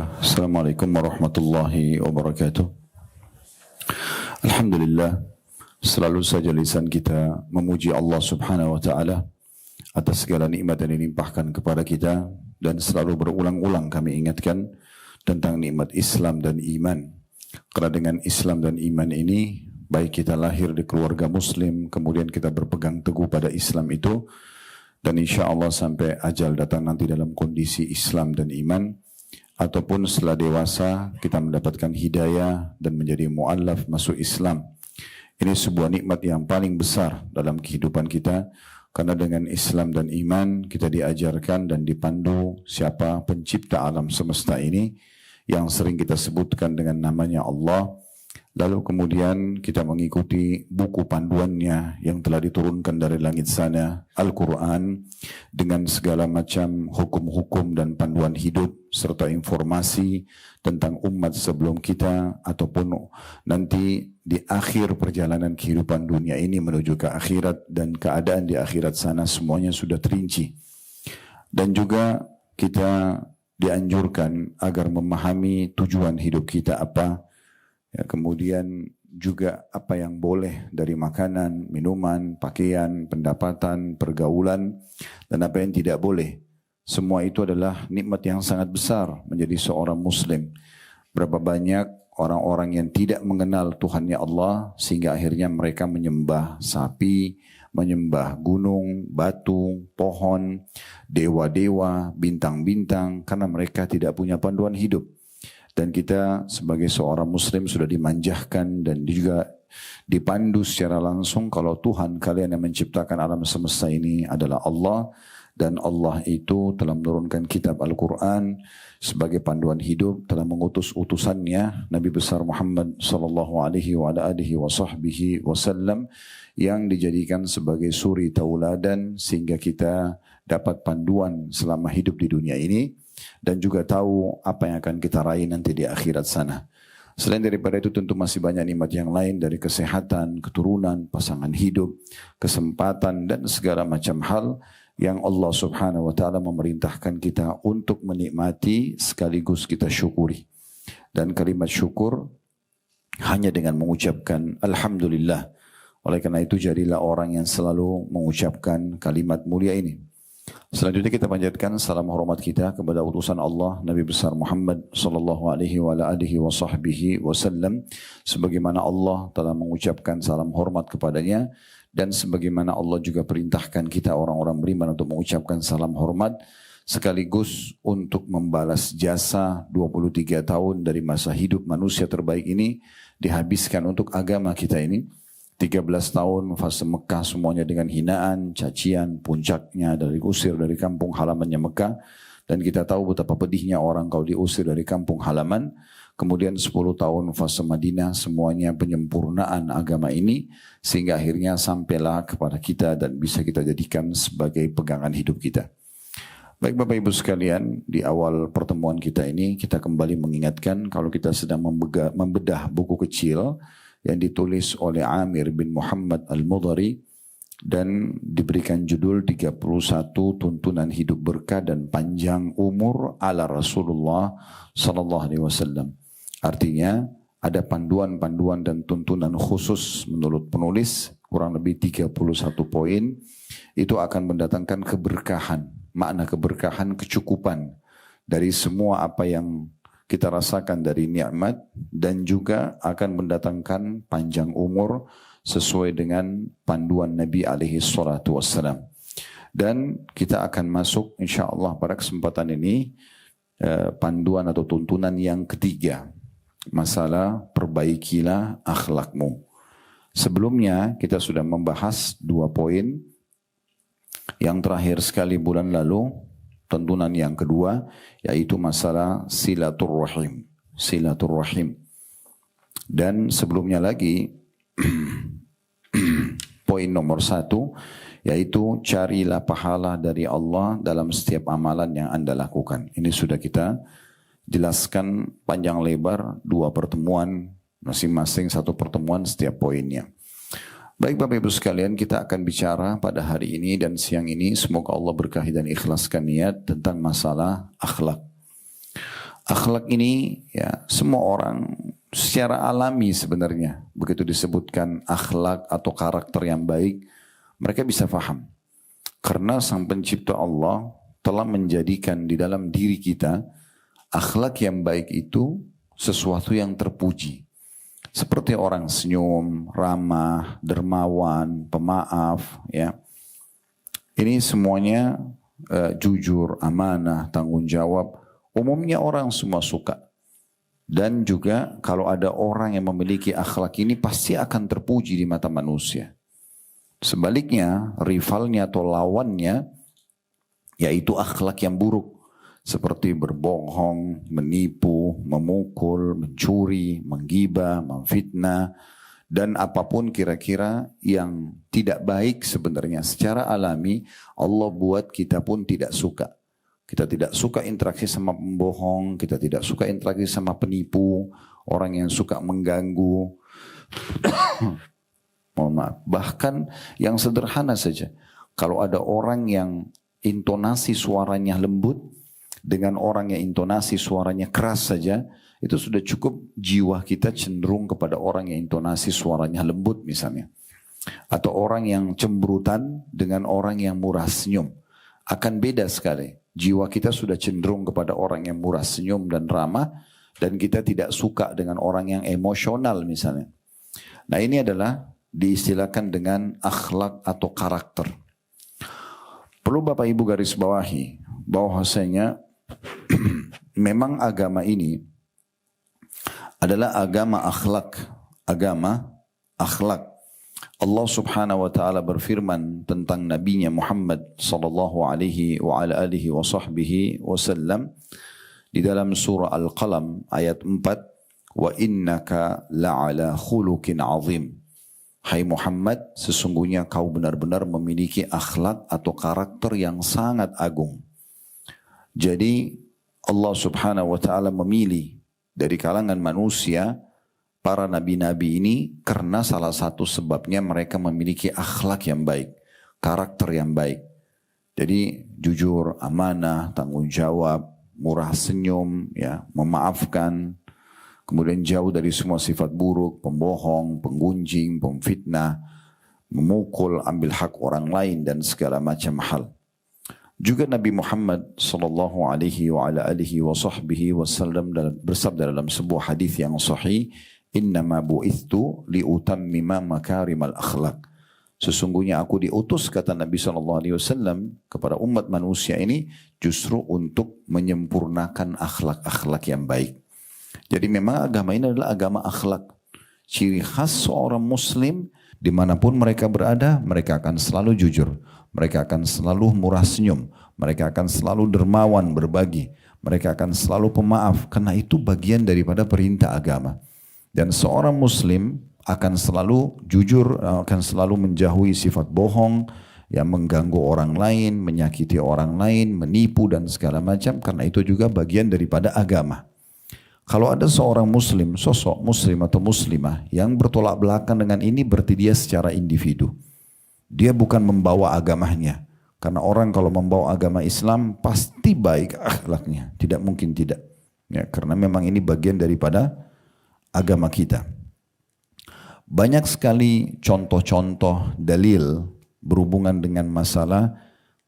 Bismillah, Assalamualaikum warahmatullahi wabarakatuh. Alhamdulillah, selalu saja lisan kita memuji Allah subhanahu wa ta'ala atas segala nikmat yang dilimpahkan kepada kita, dan selalu berulang-ulang kami ingatkan tentang nikmat Islam dan iman. Karena dengan Islam dan iman ini, baik kita lahir di keluarga muslim, kemudian kita berpegang teguh pada Islam itu, dan insya Allah sampai ajal datang nanti dalam kondisi Islam dan iman, ataupun setelah dewasa kita mendapatkan hidayah dan menjadi mu'allaf masuk Islam. Ini sebuah nikmat yang paling besar dalam kehidupan kita, karena dengan Islam dan iman kita diajarkan dan dipandu siapa pencipta alam semesta ini, yang sering kita sebutkan dengan namanya Allah. Lalu kemudian kita mengikuti buku panduannya yang telah diturunkan dari langit sana, Al-Quran, dengan segala macam hukum-hukum dan panduan hidup, serta informasi tentang umat sebelum kita, ataupun nanti di akhir perjalanan kehidupan dunia ini menuju ke akhirat, dan keadaan di akhirat sana semuanya sudah terinci. Dan juga kita dianjurkan agar memahami tujuan hidup kita apa, ya, kemudian juga apa yang boleh dari makanan, minuman, pakaian, pendapatan, pergaulan, dan apa yang tidak boleh. Semua itu adalah nikmat yang sangat besar menjadi seorang muslim. Berapa banyak orang-orang yang tidak mengenal Tuhannya Allah, sehingga akhirnya mereka menyembah sapi, menyembah gunung, batu, pohon, dewa-dewa, bintang-bintang, karena mereka tidak punya panduan hidup. Dan kita sebagai seorang muslim sudah dimanjahkan dan juga dipandu secara langsung kalau Tuhan kalian yang menciptakan alam semesta ini adalah Allah, dan Allah itu telah menurunkan kitab Al-Quran sebagai panduan hidup, telah mengutus utusannya Nabi besar Muhammad sallallahu alaihi wasallam yang dijadikan sebagai suri tauladan, sehingga kita dapat panduan selama hidup di dunia ini, dan juga tahu apa yang akan kita raih nanti di akhirat sana. Selain daripada itu tentu masih banyak nikmat yang lain, dari kesehatan, keturunan, pasangan hidup, kesempatan, dan segala macam hal yang Allah subhanahu wa ta'ala memerintahkan kita untuk menikmati sekaligus kita syukuri. Dan kalimat syukur hanya dengan mengucapkan Alhamdulillah. Oleh karena itu jadilah orang yang selalu mengucapkan kalimat mulia ini. Selanjutnya kita panjatkan salam hormat kita kepada utusan Allah Nabi besar Muhammad sallallahu alaihi wasallam, sebagaimana Allah telah mengucapkan salam hormat kepadanya, dan sebagaimana Allah juga perintahkan kita orang-orang beriman untuk mengucapkan salam hormat, sekaligus untuk membalas jasa 23 tahun dari masa hidup manusia terbaik ini dihabiskan untuk agama kita ini. 13 tahun fase Mekah semuanya dengan hinaan, cacian, puncaknya dari usir dari kampung halamannya Mekah. Dan kita tahu betapa pedihnya orang kalau diusir dari kampung halaman. Kemudian 10 tahun fase Madinah, semuanya penyempurnaan agama ini, sehingga akhirnya sampailah kepada kita dan bisa kita jadikan sebagai pegangan hidup kita. Baik Bapak Ibu sekalian, di awal pertemuan kita ini kita kembali mengingatkan kalau kita sedang membedah buku kecil yang ditulis oleh Amir bin Muhammad Al-Mudhari dan diberikan judul 31 tuntunan hidup berkah dan panjang umur ala Rasulullah sallallahu alaihi wasallam. Artinya ada panduan-panduan dan tuntunan khusus menurut penulis, kurang lebih 31 poin, itu akan mendatangkan keberkahan, makna keberkahan, kecukupan dari semua apa yang kita rasakan dari nikmat, dan juga akan mendatangkan panjang umur sesuai dengan panduan Nabi alaihi salatu wassalam. Dan kita akan masuk insyaAllah pada kesempatan ini panduan atau tuntunan yang ketiga, masalah perbaikilah akhlakmu. Sebelumnya kita sudah membahas 2 poin. Yang terakhir sekali bulan lalu, tuntunan yang kedua, yaitu masalah silaturrahim. Silaturrahim. Dan sebelumnya lagi, poin nomor 1, yaitu carilah pahala dari Allah dalam setiap amalan yang Anda lakukan. Ini sudah kita jelaskan panjang lebar, 2 pertemuan, masing-masing 1 pertemuan setiap poinnya. Baik Bapak Ibu sekalian, kita akan bicara pada hari ini dan siang ini, semoga Allah berkahi dan ikhlaskan niat tentang masalah akhlak. Akhlak ini ya semua orang secara alami sebenarnya begitu disebutkan akhlak atau karakter yang baik, mereka bisa faham. Karena Sang Pencipta Allah telah menjadikan di dalam diri kita akhlak yang baik itu sesuatu yang terpuji. Seperti orang senyum, ramah, dermawan, pemaaf, ya. Ini semuanya jujur, amanah, tanggung jawab. Umumnya orang semua suka. Dan juga kalau ada orang yang memiliki akhlak ini pasti akan terpuji di mata manusia. Sebaliknya, rivalnya atau lawannya yaitu akhlak yang buruk. Seperti berbohong, menipu, memukul, mencuri, menggibah, memfitnah, dan apapun kira-kira yang tidak baik sebenarnya secara alami Allah buat kita pun tidak suka. Kita tidak suka interaksi sama pembohong, kita tidak suka interaksi sama penipu, orang yang suka mengganggu. Mohon maaf, bahkan yang sederhana saja. Kalau ada orang yang intonasi suaranya lembut, dengan orang yang intonasi suaranya keras saja, itu sudah cukup jiwa kita cenderung kepada orang yang intonasi suaranya lembut misalnya. Atau orang yang cemberutan dengan orang yang murah senyum. Akan beda sekali. Jiwa kita sudah cenderung kepada orang yang murah senyum dan ramah, dan kita tidak suka dengan orang yang emosional misalnya. Nah ini adalah diistilahkan dengan akhlak atau karakter. Perlu Bapak Ibu garis bawahi bahwasanya memang agama ini adalah agama akhlak, agama akhlak. Allah Subhanahu wa taala berfirman tentang nabinya Muhammad sallallahu alaihi wa ala alihi wa sahbihi wasallam di dalam surah Al-Qalam ayat 4, wa innaka la'ala khuluqin azim. Hai Muhammad, sesungguhnya kau benar-benar memiliki akhlak atau karakter yang sangat agung. Jadi Allah Subhanahu wa taala memilih dari kalangan manusia para nabi-nabi ini karena salah satu sebabnya mereka memiliki akhlak yang baik, karakter yang baik. Jadi jujur, amanah, tanggung jawab, murah senyum, ya, memaafkan, kemudian jauh dari semua sifat buruk, pembohong, penggunjing, pemfitnah, memukul, ambil hak orang lain dan segala macam hal. Juga Nabi Muhammad sallallahu alaihi wa ala alihi wa sahbihi wasallam bersabda dalam sebuah hadis yang sahih, innama bu'ithtu liutammima makarimal akhlak. Sesungguhnya aku diutus, kata Nabi sallallahu alaihi wasallam, kepada umat manusia ini justru untuk menyempurnakan akhlak-akhlak yang baik. Jadi memang agama ini adalah agama akhlak. Ciri khas seorang muslim dimanapun mereka berada, mereka akan selalu jujur. Mereka akan selalu murah senyum. Mereka akan selalu dermawan berbagi. Mereka akan selalu pemaaf. Karena itu bagian daripada perintah agama. Dan seorang muslim akan selalu jujur, akan selalu menjauhi sifat bohong, yang mengganggu orang lain, menyakiti orang lain, menipu dan segala macam. Karena itu juga bagian daripada agama. Kalau ada seorang muslim, sosok muslim atau muslimah yang bertolak belakang dengan ini, berarti dia secara individu. Dia bukan membawa agamanya. Karena orang kalau membawa agama Islam pasti baik akhlaknya. Tidak mungkin tidak. Ya, karena memang ini bagian daripada agama kita. Banyak sekali contoh-contoh dalil berhubungan dengan masalah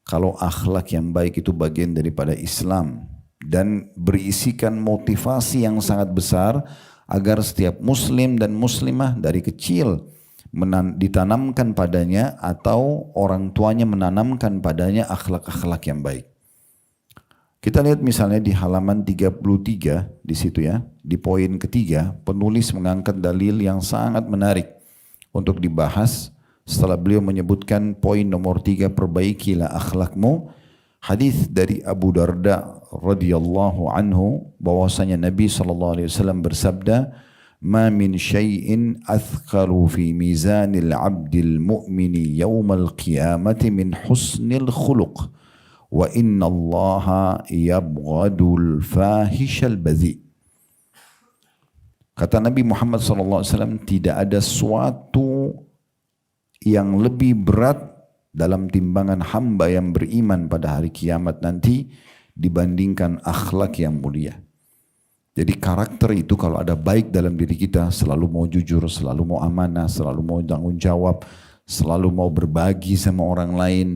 kalau akhlak yang baik itu bagian daripada Islam. Dan berisikan motivasi yang sangat besar agar setiap muslim dan muslimah dari kecil ditanamkan padanya atau orang tuanya menanamkan padanya akhlak-akhlak yang baik. Kita lihat misalnya di halaman 33 di situ ya, di poin ketiga penulis mengangkat dalil yang sangat menarik untuk dibahas setelah beliau menyebutkan poin nomor 3, perbaikilah akhlakmu. Hadis dari Abu Darda radhiyallahu anhu bahwasanya Nabi sallallahu alaihi wasallam bersabda, "Ma min syai'in athqalu fi mizanil 'abdil mu'mini yaumal qiyamati min husnil khuluq wa inna Allaha yabghadul fahishal badhi." Kata Nabi Muhammad sallallahu alaihi wasallam, tidak ada suatu yang lebih berat dalam timbangan hamba yang beriman pada hari kiamat nanti dibandingkan akhlak yang mulia. Jadi karakter itu kalau ada baik dalam diri kita, selalu mau jujur, selalu mau amanah, selalu mau tanggung jawab, selalu mau berbagi sama orang lain,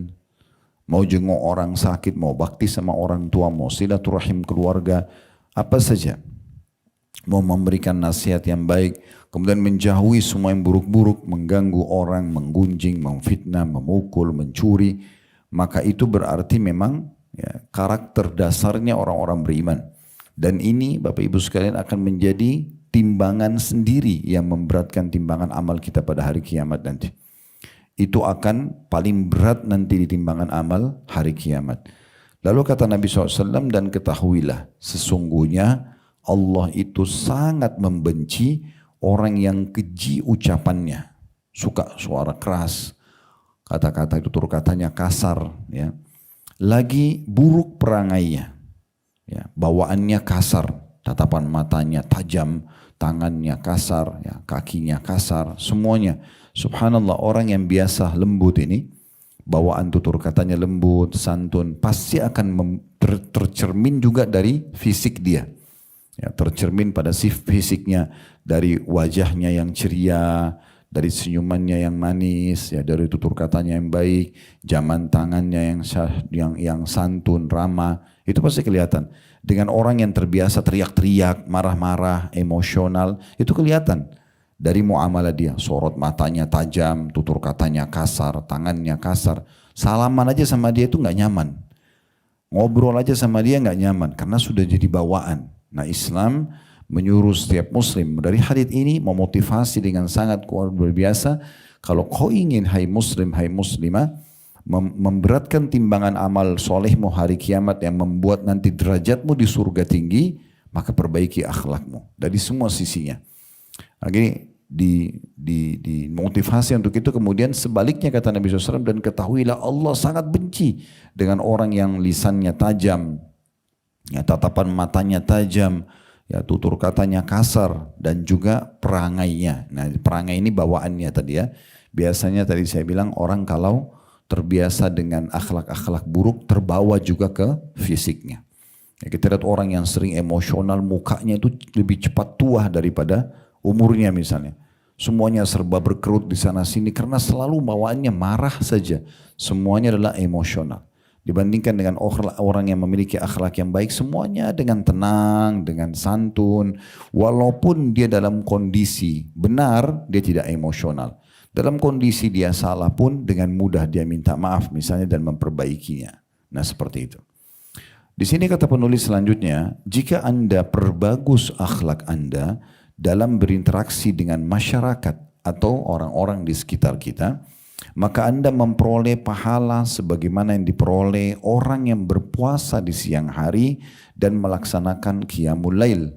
mau jenguk orang sakit, mau bakti sama orang tua, mau silaturahim keluarga, apa saja. Mau memberikan nasihat yang baik, kemudian menjauhi semua yang buruk-buruk, mengganggu orang, menggunjing, memfitnah, memukul, mencuri, maka itu berarti memang ya, karakter dasarnya orang-orang beriman. Dan ini Bapak Ibu sekalian akan menjadi timbangan sendiri yang memberatkan timbangan amal kita pada hari kiamat nanti. Itu akan paling berat nanti di timbangan amal hari kiamat. Lalu kata Nabi SAW, dan ketahuilah sesungguhnya Allah itu sangat membenci orang yang keji ucapannya. Suka suara keras, kata-kata itu tutur katanya kasar. Ya. Lagi buruk perangainya. Ya, bawaannya kasar, tatapan matanya tajam, tangannya kasar, ya, kakinya kasar, semuanya. Subhanallah, orang yang biasa lembut ini, bawaan tutur katanya lembut, santun, pasti akan tercermin juga dari fisik dia. Ya, tercermin pada fisiknya, dari wajahnya yang ceria, dari senyumannya yang manis, ya, dari tutur katanya yang baik, jaman tangannya yang santun, ramah, itu pasti kelihatan. Dengan orang yang terbiasa teriak-teriak, marah-marah, emosional, itu kelihatan dari muamalah dia. Sorot matanya tajam, tutur katanya kasar, tangannya kasar. Salaman aja sama dia itu nggak nyaman. Ngobrol aja sama dia nggak nyaman karena sudah jadi bawaan. Nah, Islam menyuruh setiap muslim dari hadits ini memotivasi dengan sangat kuat luar biasa. Kalau kau ingin hai muslim, hai muslimah, memberatkan timbangan amal solehmu hari kiamat yang membuat nanti derajatmu di surga tinggi, maka perbaiki akhlakmu dari semua sisinya. Lagi di motivasi untuk itu. Kemudian sebaliknya kata Nabi SAW, dan ketahuilah Allah sangat benci dengan orang yang lisannya tajam, ya, tatapan matanya tajam, ya, tutur katanya kasar, dan juga perangainya. Nah, perangai ini bawaannya tadi ya. Biasanya tadi saya bilang orang kalau terbiasa dengan akhlak-akhlak buruk terbawa juga ke fisiknya. Ya, kita lihat orang yang sering emosional, mukanya itu lebih cepat tua daripada umurnya misalnya. Semuanya serba berkerut di sana sini karena selalu bawaannya marah saja. Semuanya adalah emosional. Dibandingkan dengan orang yang memiliki akhlak yang baik, semuanya dengan tenang, dengan santun. Walaupun dia dalam kondisi benar, dia tidak emosional. Dalam kondisi dia salah pun dengan mudah dia minta maaf misalnya dan memperbaikinya. Nah, seperti itu. Di sini kata penulis selanjutnya, jika Anda perbagus akhlak Anda dalam berinteraksi dengan masyarakat atau orang-orang di sekitar kita, maka Anda memperoleh pahala sebagaimana yang diperoleh orang yang berpuasa di siang hari dan melaksanakan qiyamul lail.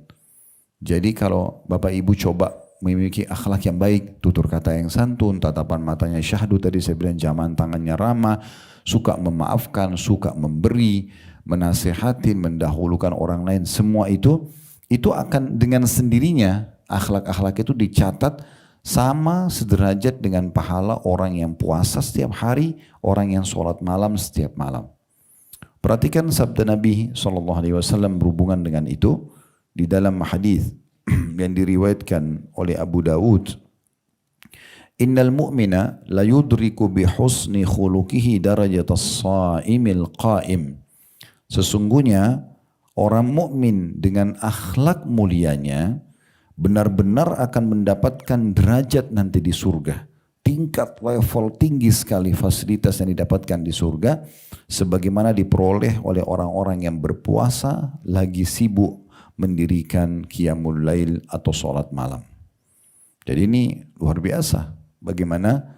Jadi kalau Bapak Ibu coba memiliki akhlak yang baik, tutur kata yang santun, tatapan matanya syahdu, tadi saya bilang jaman tangannya ramah, suka memaafkan, suka memberi, menasihatin, mendahulukan orang lain, semua itu akan dengan sendirinya akhlak-akhlak itu dicatat sama sederajat dengan pahala orang yang puasa setiap hari, orang yang sholat malam setiap malam. Perhatikan sabda Nabi SAW berhubungan dengan itu di dalam hadis yang diriwayatkan oleh Abu Dawud. Innal mu'mina la yudriku bi husni khuluqihi darajatas shaimil qa'im. Sesungguhnya orang mukmin dengan akhlak mulianya benar-benar akan mendapatkan derajat nanti di surga. Tingkat level tinggi sekali fasilitas yang didapatkan di surga sebagaimana diperoleh oleh orang-orang yang berpuasa lagi sibuk mendirikan qiyamul lail atau sholat malam. Jadi ini luar biasa. Bagaimana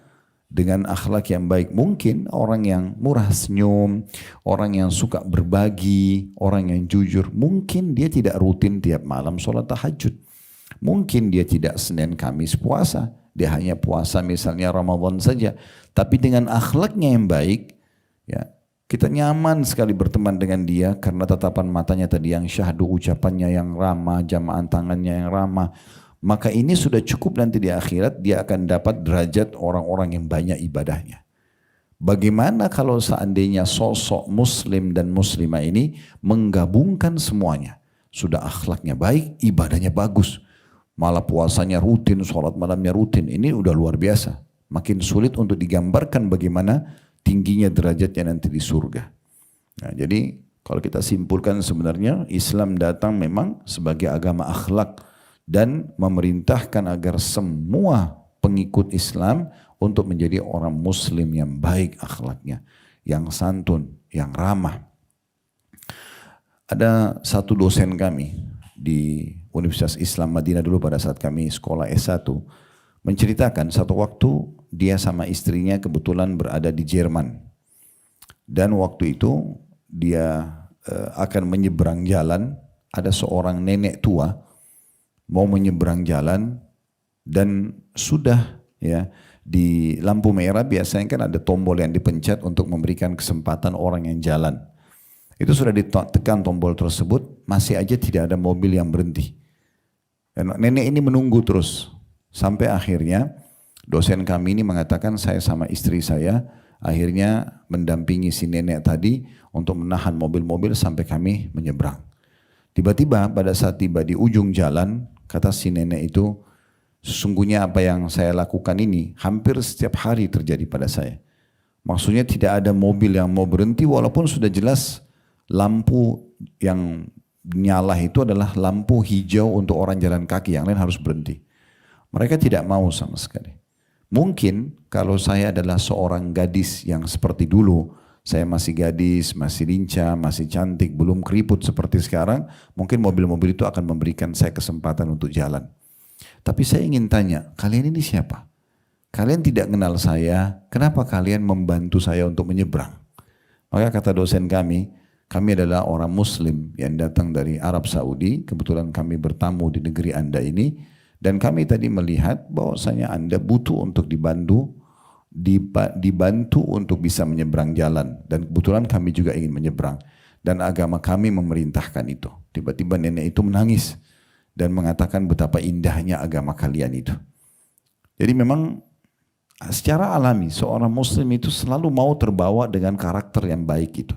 dengan akhlak yang baik. Mungkin orang yang murah senyum, orang yang suka berbagi, orang yang jujur, mungkin dia tidak rutin tiap malam sholat tahajud. Mungkin dia tidak Senin Kamis puasa. Dia hanya puasa misalnya Ramadan saja. Tapi dengan akhlaknya yang baik, ya, kita nyaman sekali berteman dengan dia karena tatapan matanya tadi yang syahdu, ucapannya yang ramah, jamaan tangannya yang ramah. Maka ini sudah cukup nanti di akhirat dia akan dapat derajat orang-orang yang banyak ibadahnya. Bagaimana kalau seandainya sosok muslim dan muslimah ini menggabungkan semuanya. sudah akhlaknya baik, ibadahnya bagus. Malah puasanya rutin, sholat malamnya rutin. Ini udah luar biasa. Makin sulit untuk digambarkan bagaimana tingginya derajatnya nanti di surga. Nah, jadi kalau kita simpulkan sebenarnya Islam datang memang sebagai agama akhlak dan memerintahkan agar semua pengikut Islam untuk menjadi orang muslim yang baik akhlaknya, yang santun, yang ramah. Ada satu dosen kami di Universitas Islam Madinah dulu pada saat kami sekolah S1 menceritakan satu waktu dia sama istrinya kebetulan berada di Jerman. Dan waktu itu dia akan menyeberang jalan, ada seorang nenek tua mau menyeberang jalan dan sudah ya di lampu merah biasanya kan ada tombol yang dipencet untuk memberikan kesempatan orang yang jalan. Itu sudah ditekan tombol tersebut, masih aja tidak ada mobil yang berhenti. Dan nenek ini menunggu terus. Sampai akhirnya dosen kami ini mengatakan saya sama istri saya akhirnya mendampingi si nenek tadi untuk menahan mobil-mobil sampai kami menyeberang. Tiba-tiba pada saat tiba di ujung jalan, kata si nenek itu, sesungguhnya apa yang saya lakukan ini hampir setiap hari terjadi pada saya. Maksudnya tidak ada mobil yang mau berhenti walaupun sudah jelas lampu yang nyala itu adalah lampu hijau untuk orang jalan kaki, yang lain harus berhenti. Mereka tidak mau sama sekali. Mungkin kalau saya adalah seorang gadis yang seperti dulu, saya masih gadis, masih lincah, masih cantik, belum keriput seperti sekarang, mungkin mobil-mobil itu akan memberikan saya kesempatan untuk jalan. Tapi saya ingin tanya, kalian ini siapa? Kalian tidak kenal saya, kenapa kalian membantu saya untuk menyeberang? Maka kata dosen kami adalah orang muslim yang datang dari Arab Saudi, kebetulan kami bertamu di negeri Anda ini, dan kami tadi melihat bahwasanya Anda butuh untuk dibantu untuk bisa menyeberang jalan, dan kebetulan kami juga ingin menyeberang, dan agama kami memerintahkan itu. Tiba-tiba nenek itu menangis dan mengatakan betapa indahnya agama kalian itu. Jadi memang secara alami seorang muslim itu selalu mau terbawa dengan karakter yang baik itu.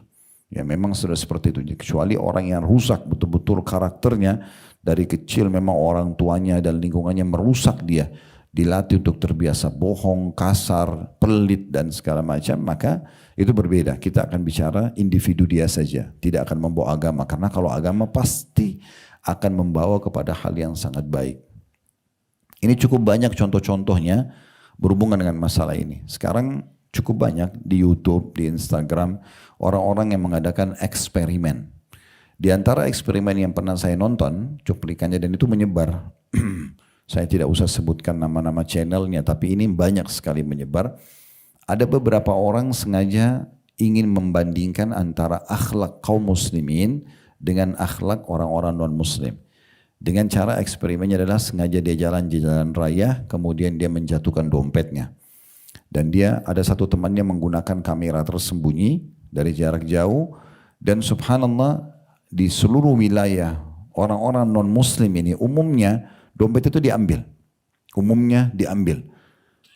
Ya memang sudah seperti itu. Kecuali orang yang rusak betul-betul karakternya dari kecil, memang orang tuanya dan lingkungannya merusak dia, dilatih untuk terbiasa bohong, kasar, pelit dan segala macam, maka itu berbeda. Kita akan bicara individu dia saja, tidak akan membawa agama, karena kalau agama pasti akan membawa kepada hal yang sangat baik. Ini cukup banyak contoh-contohnya berhubungan dengan masalah ini. Sekarang cukup banyak di YouTube, di Instagram, orang-orang yang mengadakan eksperimen. Di antara eksperimen yang pernah saya nonton, cuplikannya dan itu menyebar. Saya tidak usah sebutkan nama-nama channelnya, tapi ini banyak sekali menyebar. Ada beberapa orang sengaja ingin membandingkan antara akhlak kaum muslimin dengan akhlak orang-orang non-muslim. Dengan cara eksperimennya adalah sengaja dia jalan di jalan raya, kemudian dia menjatuhkan dompetnya. Dan dia ada satu temannya menggunakan kamera tersembunyi dari jarak jauh, dan subhanallah di seluruh wilayah orang-orang non-muslim ini umumnya dompet itu diambil. Umumnya diambil.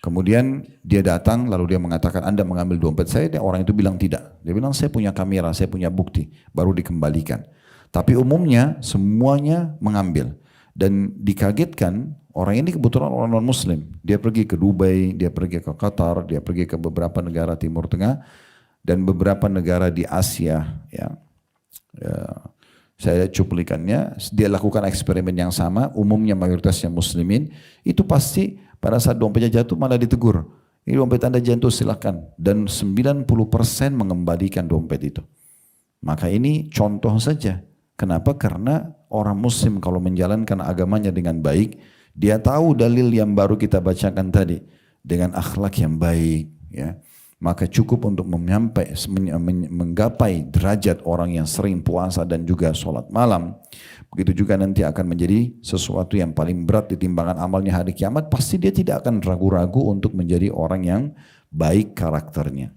Kemudian dia datang lalu dia mengatakan, Anda mengambil dompet saya. Orang itu bilang tidak. Dia bilang saya punya kamera, saya punya bukti. Baru dikembalikan. Tapi umumnya semuanya mengambil. Dan dikagetkan, orang ini kebetulan orang non-muslim. Dia pergi ke Dubai, dia pergi ke Qatar, dia pergi ke beberapa negara Timur Tengah dan beberapa negara di Asia. Ya, saya lihat cuplikannya, dia lakukan eksperimen yang sama, umumnya mayoritasnya muslimin, itu pasti pada saat dompetnya jatuh malah ditegur. Ini dompet Anda jatuh silakan. Dan 90% mengembalikan dompet itu. Maka ini contoh saja. Kenapa? Karena orang muslim kalau menjalankan agamanya dengan baik, dia tahu dalil yang baru kita bacakan tadi, dengan akhlak yang baik, ya, maka cukup untuk menggapai derajat orang yang sering puasa dan juga sholat malam. Begitu juga nanti akan menjadi sesuatu yang paling berat di timbangan amalnya hari kiamat, pasti dia tidak akan ragu-ragu untuk menjadi orang yang baik karakternya.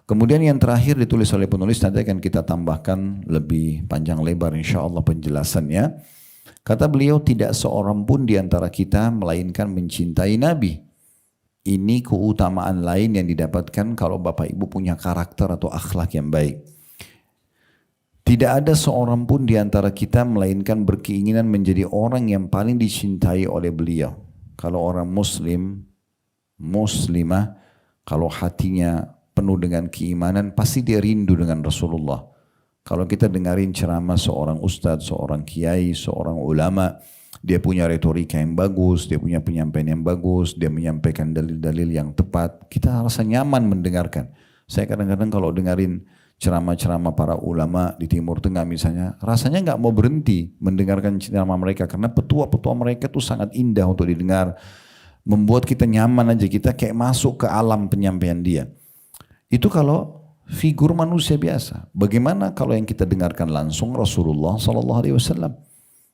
Kemudian yang terakhir ditulis oleh penulis, nanti akan kita tambahkan lebih panjang lebar insya Allah penjelasannya. Kata beliau, tidak seorang pun di antara kita melainkan mencintai Nabi. Ini keutamaan lain yang didapatkan kalau Bapak Ibu punya karakter atau akhlak yang baik. Tidak ada seorang pun di antara kita melainkan berkeinginan menjadi orang yang paling dicintai oleh beliau. Kalau orang muslim, muslimah, kalau hatinya penuh dengan keimanan, pasti dia rindu dengan Rasulullah. Kalau kita dengarin ceramah seorang ustadz, seorang kiai, seorang ulama, dia punya retorika yang bagus, dia punya penyampaian yang bagus, dia menyampaikan dalil-dalil yang tepat, kita rasa nyaman mendengarkan. Saya kadang-kadang kalau dengarin ceramah-ceramah para ulama di Timur Tengah misalnya, rasanya nggak mau berhenti mendengarkan ceramah mereka karena petua-petua mereka itu sangat indah untuk didengar, membuat kita nyaman aja, kita kayak masuk ke alam penyampaian dia. Itu kalau figur manusia biasa. Bagaimana kalau yang kita dengarkan langsung Rasulullah Sallallahu Alaihi Wasallam,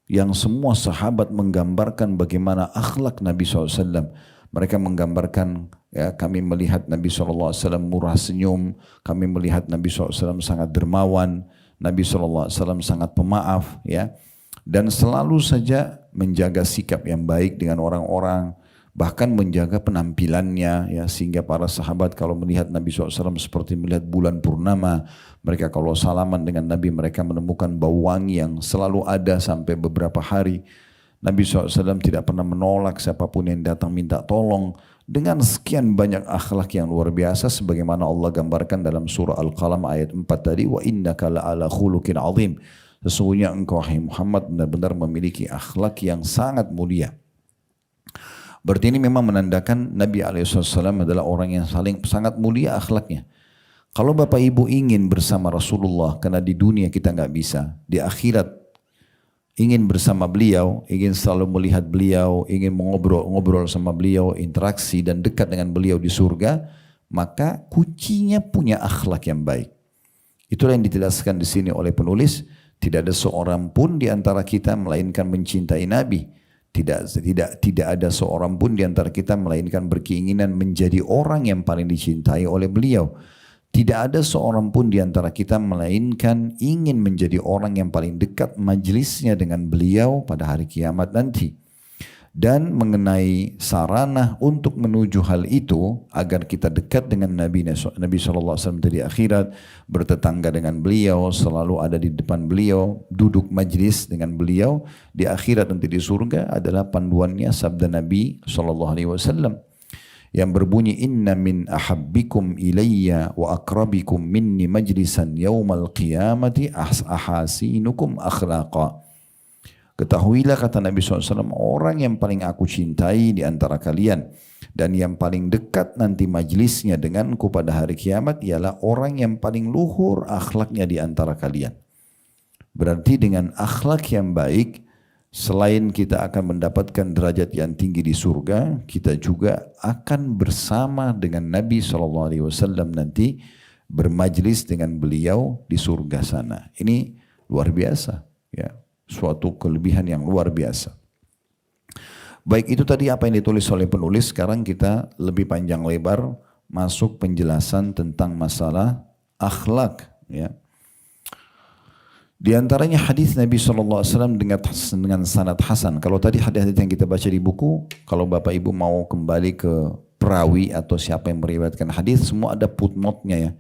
yang semua sahabat menggambarkan bagaimana akhlak Nabi SAW. Mereka menggambarkan, ya, kami melihat Nabi SAW murah senyum, kami melihat Nabi SAW sangat dermawan, Nabi SAW sangat pemaaf, ya, dan selalu saja menjaga sikap yang baik dengan orang-orang, bahkan menjaga penampilannya, ya, sehingga para sahabat kalau melihat Nabi SAW seperti melihat bulan purnama. Mereka kalau salaman dengan Nabi, mereka menemukan bau wangi yang selalu ada sampai beberapa hari. Nabi SAW tidak pernah menolak siapapun yang datang minta tolong. Dengan sekian banyak akhlak yang luar biasa, sebagaimana Allah gambarkan dalam surah Al-Qalam ayat 4 tadi, wa innaka la'ala khuluqin azim. Sesungguhnya engkau, hai Muhammad, benar-benar memiliki akhlak yang sangat mulia. Berarti ini memang menandakan Nabi SAW adalah orang yang sangat mulia akhlaknya. Kalau Bapak Ibu ingin bersama Rasulullah, karena di dunia kita nggak bisa, di akhirat ingin bersama beliau, ingin selalu melihat beliau, ingin mengobrol sama beliau, interaksi dan dekat dengan beliau di surga, maka kuncinya punya akhlak yang baik. Itulah yang dijelaskan di sini oleh penulis, tidak ada seorang pun di antara kita melainkan mencintai Nabi. Tidak ada seorang pun di antara kita melainkan berkeinginan menjadi orang yang paling dicintai oleh beliau. Tidak ada seorang pun di antara kita melainkan ingin menjadi orang yang paling dekat majelisnya dengan beliau pada hari kiamat nanti. Dan mengenai sarana untuk menuju hal itu agar kita dekat dengan Nabi SAW di akhirat, bertetangga dengan beliau, selalu ada di depan beliau, duduk majlis dengan beliau di akhirat nanti di surga adalah panduannya sabda Nabi SAW yang berbunyi, inna min ahabbikum ilayya wa akrabikum minni majlisan yawmal qiyamati ahasinukum akhlaqa. Ketahuilah, kata Nabi SAW, orang yang paling aku cintai di antara kalian dan yang paling dekat nanti majlisnya denganku pada hari kiamat ialah orang yang paling luhur akhlaknya di antara kalian. Berarti dengan akhlak yang baik, selain kita akan mendapatkan derajat yang tinggi di surga, kita juga akan bersama dengan Nabi SAW nanti bermajlis dengan beliau di surga sana. Ini luar biasa, ya. Suatu kelebihan yang luar biasa. Baik, itu tadi apa yang ditulis oleh penulis. Sekarang kita lebih panjang lebar masuk penjelasan tentang masalah akhlak, ya. Di antaranya hadis Nabi SAW dengan sanad hasan. Kalau tadi hadis-hadis yang kita baca di buku, kalau Bapak Ibu mau kembali ke perawi atau siapa yang meriwayatkan hadis, semua ada footnote-nya, ya.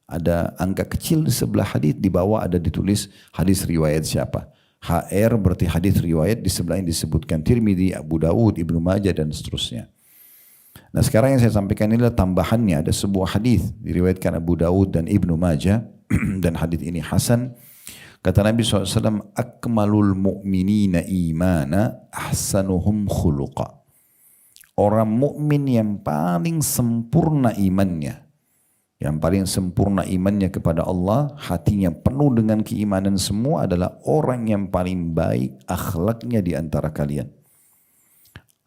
Ada angka kecil di sebelah hadis, di bawah ada ditulis hadis riwayat siapa. HR berarti hadis riwayat, di sebelah yang disebutkan Tirmidzi, Abu Dawud, Ibnu Majah dan seterusnya. Nah, sekarang yang saya sampaikan inilah tambahannya. Ada sebuah hadis diriwayatkan Abu Dawud dan Ibnu Majah dan hadis ini hasan. Kata Nabi SAW, akmalul mu'minina imana ahsanuhum khuluqa. Orang mukmin yang paling sempurna imannya, yang paling sempurna imannya kepada Allah, hatinya penuh dengan keimanan semua, adalah orang yang paling baik akhlaknya di antara kalian.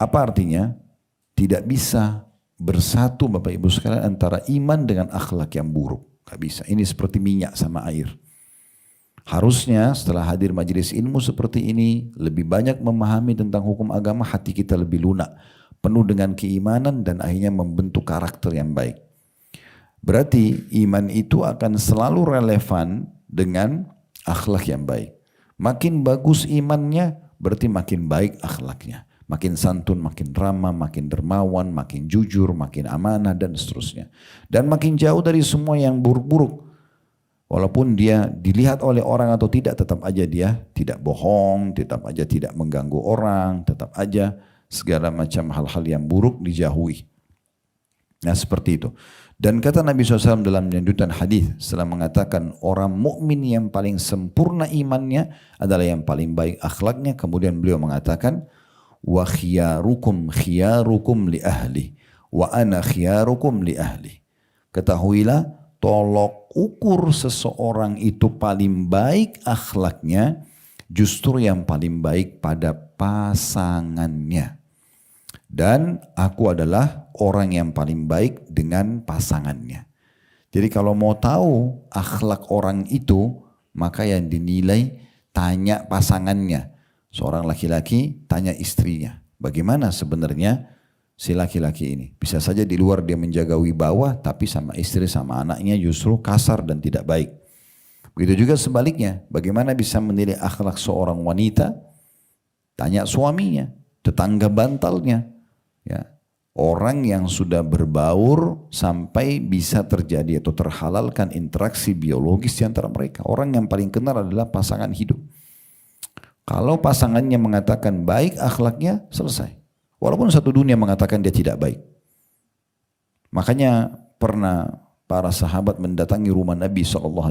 Apa artinya? Tidak bisa bersatu Bapak Ibu sekalian antara iman dengan akhlak yang buruk. Gak bisa. Ini seperti minyak sama air. Harusnya setelah hadir majelis ilmu seperti ini, lebih banyak memahami tentang hukum agama, hati kita lebih lunak, penuh dengan keimanan dan akhirnya membentuk karakter yang baik. Berarti iman itu akan selalu relevan dengan akhlak yang baik. Makin bagus imannya, berarti makin baik akhlaknya. Makin santun, makin ramah, makin dermawan, makin jujur, makin amanah dan seterusnya. Dan makin jauh dari semua yang buruk-buruk. Walaupun dia dilihat oleh orang atau tidak, tetap aja dia tidak bohong, tetap aja tidak mengganggu orang, tetap aja segala macam hal-hal yang buruk dijauhi. Nah seperti itu. Dan kata Nabi SAW dalam lanjutan hadis setelah mengatakan orang mukmin yang paling sempurna imannya adalah yang paling baik akhlaknya. Kemudian beliau mengatakan, wa khiyarukum khiyarukum li ahli, wa ana khiyarukum li ahli. Ketahuilah, tolok ukur seseorang itu paling baik akhlaknya justru yang paling baik pada pasangannya. Dan aku adalah orang yang paling baik dengan pasangannya. Jadi kalau mau tahu akhlak orang itu, maka yang dinilai tanya pasangannya. Seorang laki-laki tanya istrinya. Bagaimana sebenarnya si laki-laki ini? Bisa saja di luar dia menjaga wibawa, tapi sama istri sama anaknya justru kasar dan tidak baik. Begitu juga sebaliknya. Bagaimana bisa menilai akhlak seorang wanita? Tanya suaminya, tetangga bantalnya. Ya, orang yang sudah berbaur sampai bisa terjadi atau terhalalkan interaksi biologis di antara mereka. Orang yang paling kenal adalah pasangan hidup. Kalau pasangannya mengatakan baik akhlaknya, selesai. Walaupun satu dunia mengatakan dia tidak baik. Makanya pernah para sahabat mendatangi rumah Nabi SAW,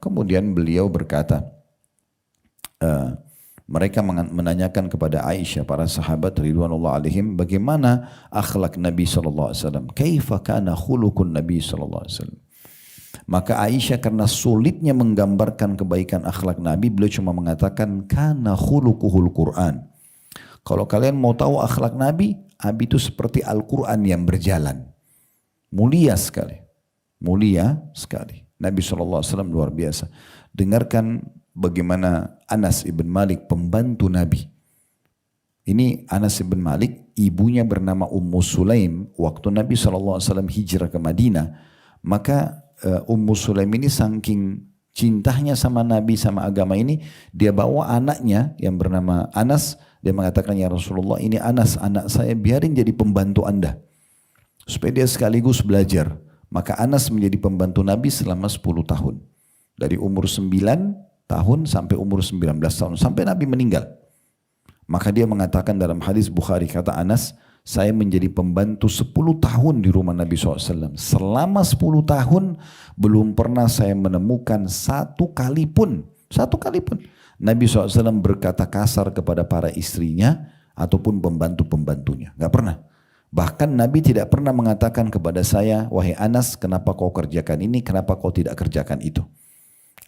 kemudian beliau berkata, mereka menanyakan kepada Aisyah, para sahabat ridwanullah alaihim, bagaimana akhlak Nabi SAW? Kaifa kana khuluqun Nabi SAW? Maka Aisyah karena sulitnya menggambarkan kebaikan akhlak Nabi, beliau cuma mengatakan kana khuluquhul Quran. Kalau kalian mau tahu akhlak Nabi, Nabi itu seperti Al-Quran yang berjalan. Mulia sekali. Mulia sekali. Nabi SAW luar biasa. Dengarkan bagaimana Anas ibn Malik, pembantu Nabi. Ini Anas ibn Malik, ibunya bernama Ummu Sulaim. Waktu Nabi SAW hijrah ke Madinah, maka Ummu Sulaim ini saking cintanya sama Nabi, sama agama ini, dia bawa anaknya yang bernama Anas. Dia mengatakan, ya Rasulullah, ini Anas anak saya, biarin jadi pembantu Anda, supaya dia sekaligus belajar. Maka Anas menjadi pembantu Nabi selama 10 tahun. Dari umur 9 tahun sampai umur 19 tahun. Sampai Nabi meninggal. Maka dia mengatakan dalam hadis Bukhari, kata Anas, saya menjadi pembantu 10 tahun di rumah Nabi SAW. Selama 10 tahun belum pernah saya menemukan satu kali pun Nabi SAW berkata kasar kepada para istrinya ataupun pembantu-pembantunya. Gak pernah. Bahkan Nabi tidak pernah mengatakan kepada saya, wahai Anas, kenapa kau kerjakan ini, kenapa kau tidak kerjakan itu.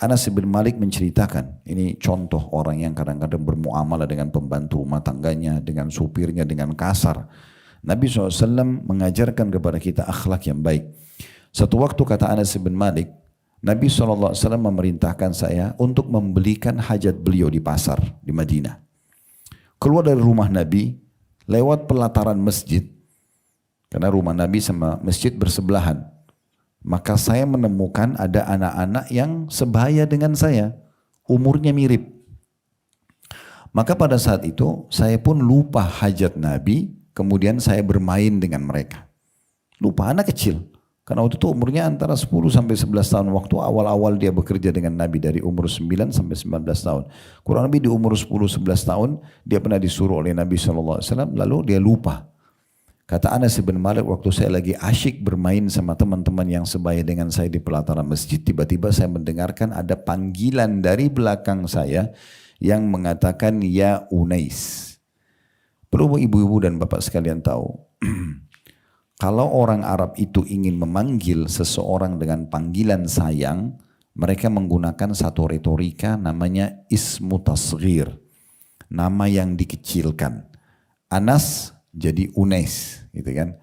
Anas bin Malik menceritakan, ini contoh orang yang kadang-kadang bermuamalah dengan pembantu rumah tangganya, dengan supirnya, dengan kasar. Nabi SAW mengajarkan kepada kita akhlak yang baik. Satu waktu kata Anas bin Malik, Nabi SAW memerintahkan saya untuk membelikan hajat beliau di pasar di Madinah. Keluar dari rumah Nabi, lewat pelataran masjid, karena rumah Nabi sama masjid bersebelahan. Maka saya menemukan ada anak-anak yang sebaya dengan saya, umurnya mirip. Maka pada saat itu saya pun lupa hajat Nabi, kemudian saya bermain dengan mereka. Lupa, anak kecil. Karena waktu itu umurnya antara 10 sampai 11 tahun. Waktu awal-awal dia bekerja dengan Nabi dari umur 9 sampai 19 tahun. Kurang lebih di umur 10-11 tahun dia pernah disuruh oleh Nabi SAW, lalu dia lupa. Kata Anas bin Malik, waktu saya lagi asyik bermain sama teman-teman yang sebaya dengan saya di pelataran masjid, tiba-tiba saya mendengarkan ada panggilan dari belakang saya yang mengatakan, ya Unais. Perlu ibu-ibu dan bapak sekalian tahu, kalau orang Arab itu ingin memanggil seseorang dengan panggilan sayang, mereka menggunakan satu retorika namanya ismu tasghir, nama yang dikecilkan. Anas jadi Unais, gitu kan.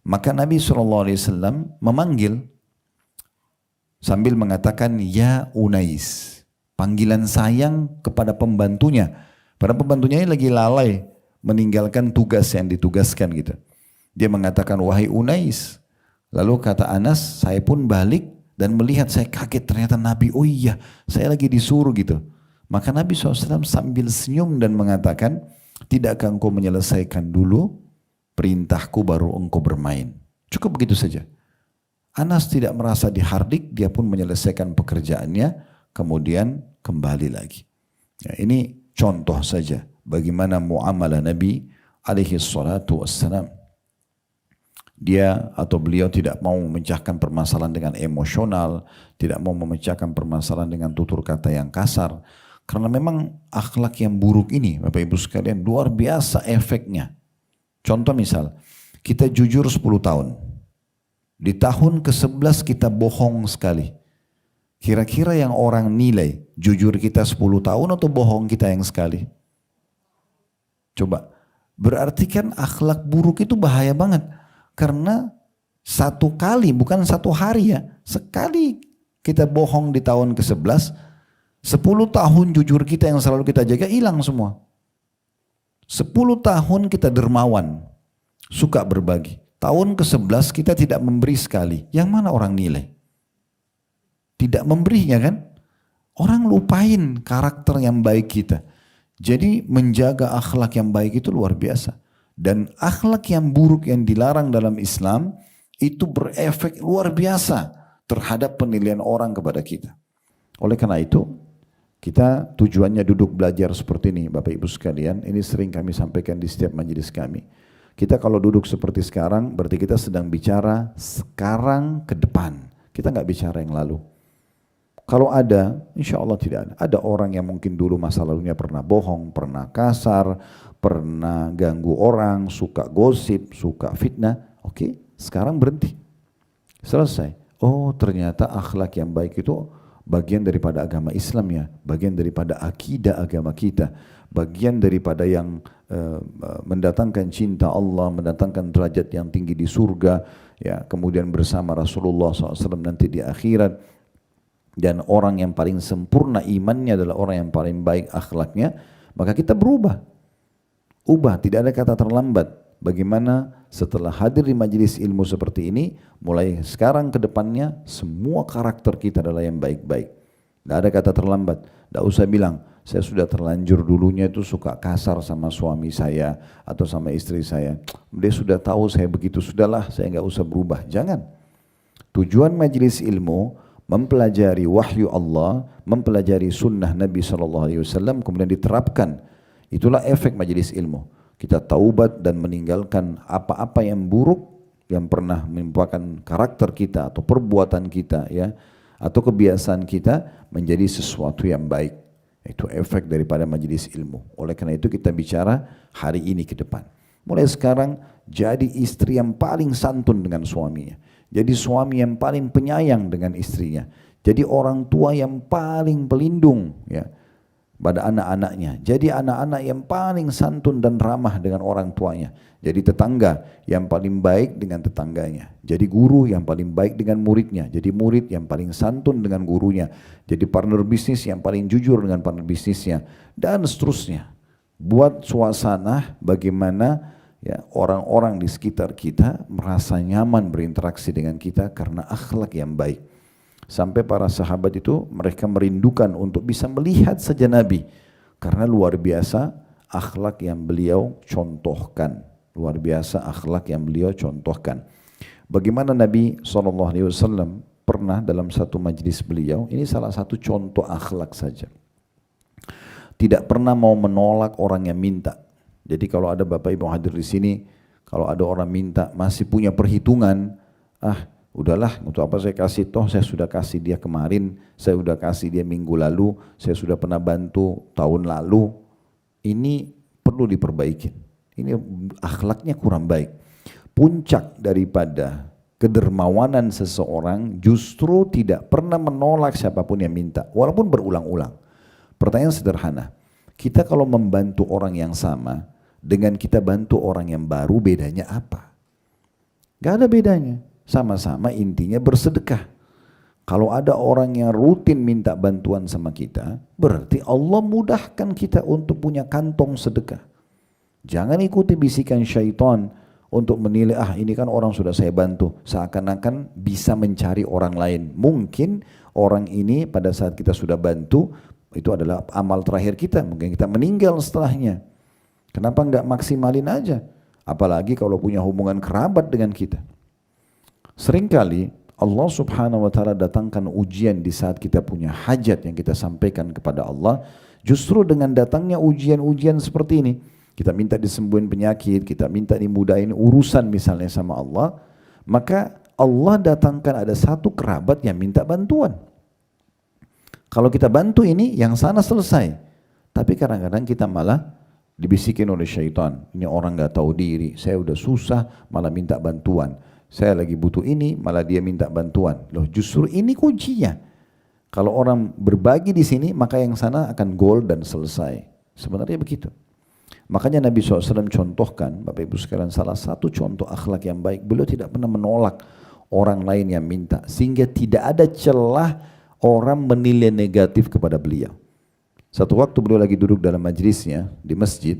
Maka Nabi SAW memanggil sambil mengatakan ya Unais, panggilan sayang kepada pembantunya. Padahal pembantunya ini lagi lalai meninggalkan tugas yang ditugaskan gitu. Dia mengatakan wahai Unais. Lalu kata Anas, saya pun balik dan melihat, saya kaget ternyata Nabi, oh iya saya lagi disuruh gitu. Maka Nabi SAW sambil senyum dan mengatakan, tidakkah engkau menyelesaikan dulu perintahku baru engkau bermain? Cukup begitu saja. Anas tidak merasa dihardik, dia pun menyelesaikan pekerjaannya, kemudian kembali lagi. Ya, ini contoh saja bagaimana muamalah Nabi alaihi salatu wassalam. Dia atau beliau tidak mau memecahkan permasalahan dengan emosional, tidak mau memecahkan permasalahan dengan tutur kata yang kasar. Karena memang akhlak yang buruk ini, Bapak Ibu sekalian, luar biasa efeknya. Contoh misal, kita jujur 10 tahun. Di tahun ke-11 kita bohong sekali. Kira-kira yang orang nilai, jujur kita 10 tahun atau bohong kita yang sekali? Coba, berarti kan akhlak buruk itu bahaya banget. Karena satu kali, bukan satu hari ya, sekali kita bohong di tahun ke-11, 10 tahun jujur kita yang selalu kita jaga hilang semua. 10 tahun kita dermawan, suka berbagi. Tahun ke-11 kita tidak memberi sekali. Yang mana orang nilai? Tidak memberinya kan? Orang lupain karakter yang baik kita. Jadi menjaga akhlak yang baik itu luar biasa. Dan akhlak yang buruk yang dilarang dalam Islam itu berefek luar biasa terhadap penilaian orang kepada kita. Oleh karena itu, kita tujuannya duduk belajar seperti ini, Bapak Ibu sekalian. Ini sering kami sampaikan di setiap majelis kami. Kita kalau duduk seperti sekarang, berarti kita sedang bicara sekarang ke depan. Kita nggak bicara yang lalu. Kalau ada, insya Allah tidak ada. Ada orang yang mungkin dulu masa lalunya pernah bohong, pernah kasar, pernah ganggu orang, suka gosip, suka fitnah. Oke, sekarang berhenti. Selesai. Oh, ternyata akhlak yang baik itu bagian daripada agama Islam ya, bagian daripada akidah agama kita, bagian daripada yang mendatangkan cinta Allah, mendatangkan derajat yang tinggi di surga, ya, kemudian bersama Rasulullah SAW nanti di akhirat. Dan orang yang paling sempurna imannya adalah orang yang paling baik akhlaknya, maka kita berubah. Ubah, tidak ada kata terlambat. Bagaimana setelah hadir di majelis ilmu seperti ini, mulai sekarang ke depannya semua karakter kita adalah yang baik-baik. Tidak ada kata terlambat. Tidak usah bilang, saya sudah terlanjur dulunya itu suka kasar sama suami saya atau sama istri saya. Dia sudah tahu saya begitu, sudahlah saya nggak usah berubah. Jangan. Tujuan majelis ilmu mempelajari wahyu Allah, mempelajari sunnah Nabi SAW, kemudian diterapkan. Itulah efek majelis ilmu. Kita taubat dan meninggalkan apa-apa yang buruk yang pernah menimpakan karakter kita atau perbuatan kita, ya, atau kebiasaan kita menjadi sesuatu yang baik. Itu efek daripada majelis ilmu. Oleh karena itu kita bicara hari ini ke depan. Mulai sekarang jadi istri yang paling santun dengan suaminya. Jadi suami yang paling penyayang dengan istrinya. Jadi orang tua yang paling pelindung, ya, pada anak-anaknya. Jadi anak-anak yang paling santun dan ramah dengan orang tuanya. Jadi tetangga yang paling baik dengan tetangganya. Jadi guru yang paling baik dengan muridnya. Jadi murid yang paling santun dengan gurunya. Jadi partner bisnis yang paling jujur dengan partner bisnisnya. Dan seterusnya. Buat suasana bagaimana, ya, orang-orang di sekitar kita merasa nyaman berinteraksi dengan kita karena akhlak yang baik. Sampai para sahabat itu mereka merindukan untuk bisa melihat saja Nabi. Karena luar biasa akhlak yang beliau contohkan. Luar biasa akhlak yang beliau contohkan. Bagaimana Nabi SAW pernah dalam satu majlis beliau, ini salah satu contoh akhlak saja. Tidak pernah mau menolak orang yang minta. Jadi kalau ada Bapak Ibu hadir di sini, kalau ada orang minta masih punya perhitungan, udahlah, untuk apa saya kasih, toh saya sudah kasih dia kemarin, saya sudah kasih dia minggu lalu, saya sudah pernah bantu tahun lalu. Ini perlu diperbaiki. Ini akhlaknya kurang baik. Puncak daripada kedermawanan seseorang justru tidak pernah menolak siapapun yang minta, walaupun berulang-ulang. Pertanyaan sederhana, kita kalau membantu orang yang sama dengan kita bantu orang yang baru, bedanya apa? Gak ada bedanya. Sama-sama intinya bersedekah. Kalau ada orang yang rutin minta bantuan sama kita, berarti Allah mudahkan kita untuk punya kantong sedekah. Jangan ikuti bisikan syaitan untuk menilai, ini kan orang sudah saya bantu, seakan-akan bisa mencari orang lain. Mungkin orang ini pada saat kita sudah bantu, itu adalah amal terakhir kita, mungkin kita meninggal setelahnya. Kenapa enggak maksimalin aja? Apalagi kalau punya hubungan kerabat dengan kita. Seringkali Allah subhanahu wa ta'ala datangkan ujian di saat kita punya hajat yang kita sampaikan kepada Allah. Justru dengan datangnya ujian-ujian seperti ini, kita minta disembuhin penyakit, kita minta dimudahin urusan misalnya sama Allah, maka Allah datangkan ada satu kerabat yang minta bantuan. Kalau kita bantu ini, yang sana selesai. Tapi kadang-kadang kita malah dibisikin oleh syaitan, ini orang gak tahu diri, saya udah susah malah minta bantuan. Saya lagi butuh ini, malah dia minta bantuan. Loh, justru ini kuncinya. Kalau orang berbagi di sini, maka yang sana akan goal dan selesai. Sebenarnya begitu. Makanya Nabi SAW contohkan, Bapak Ibu sekalian, salah satu contoh akhlak yang baik, beliau tidak pernah menolak orang lain yang minta. Sehingga tidak ada celah orang menilai negatif kepada beliau. Satu waktu beliau lagi duduk dalam majlisnya di masjid,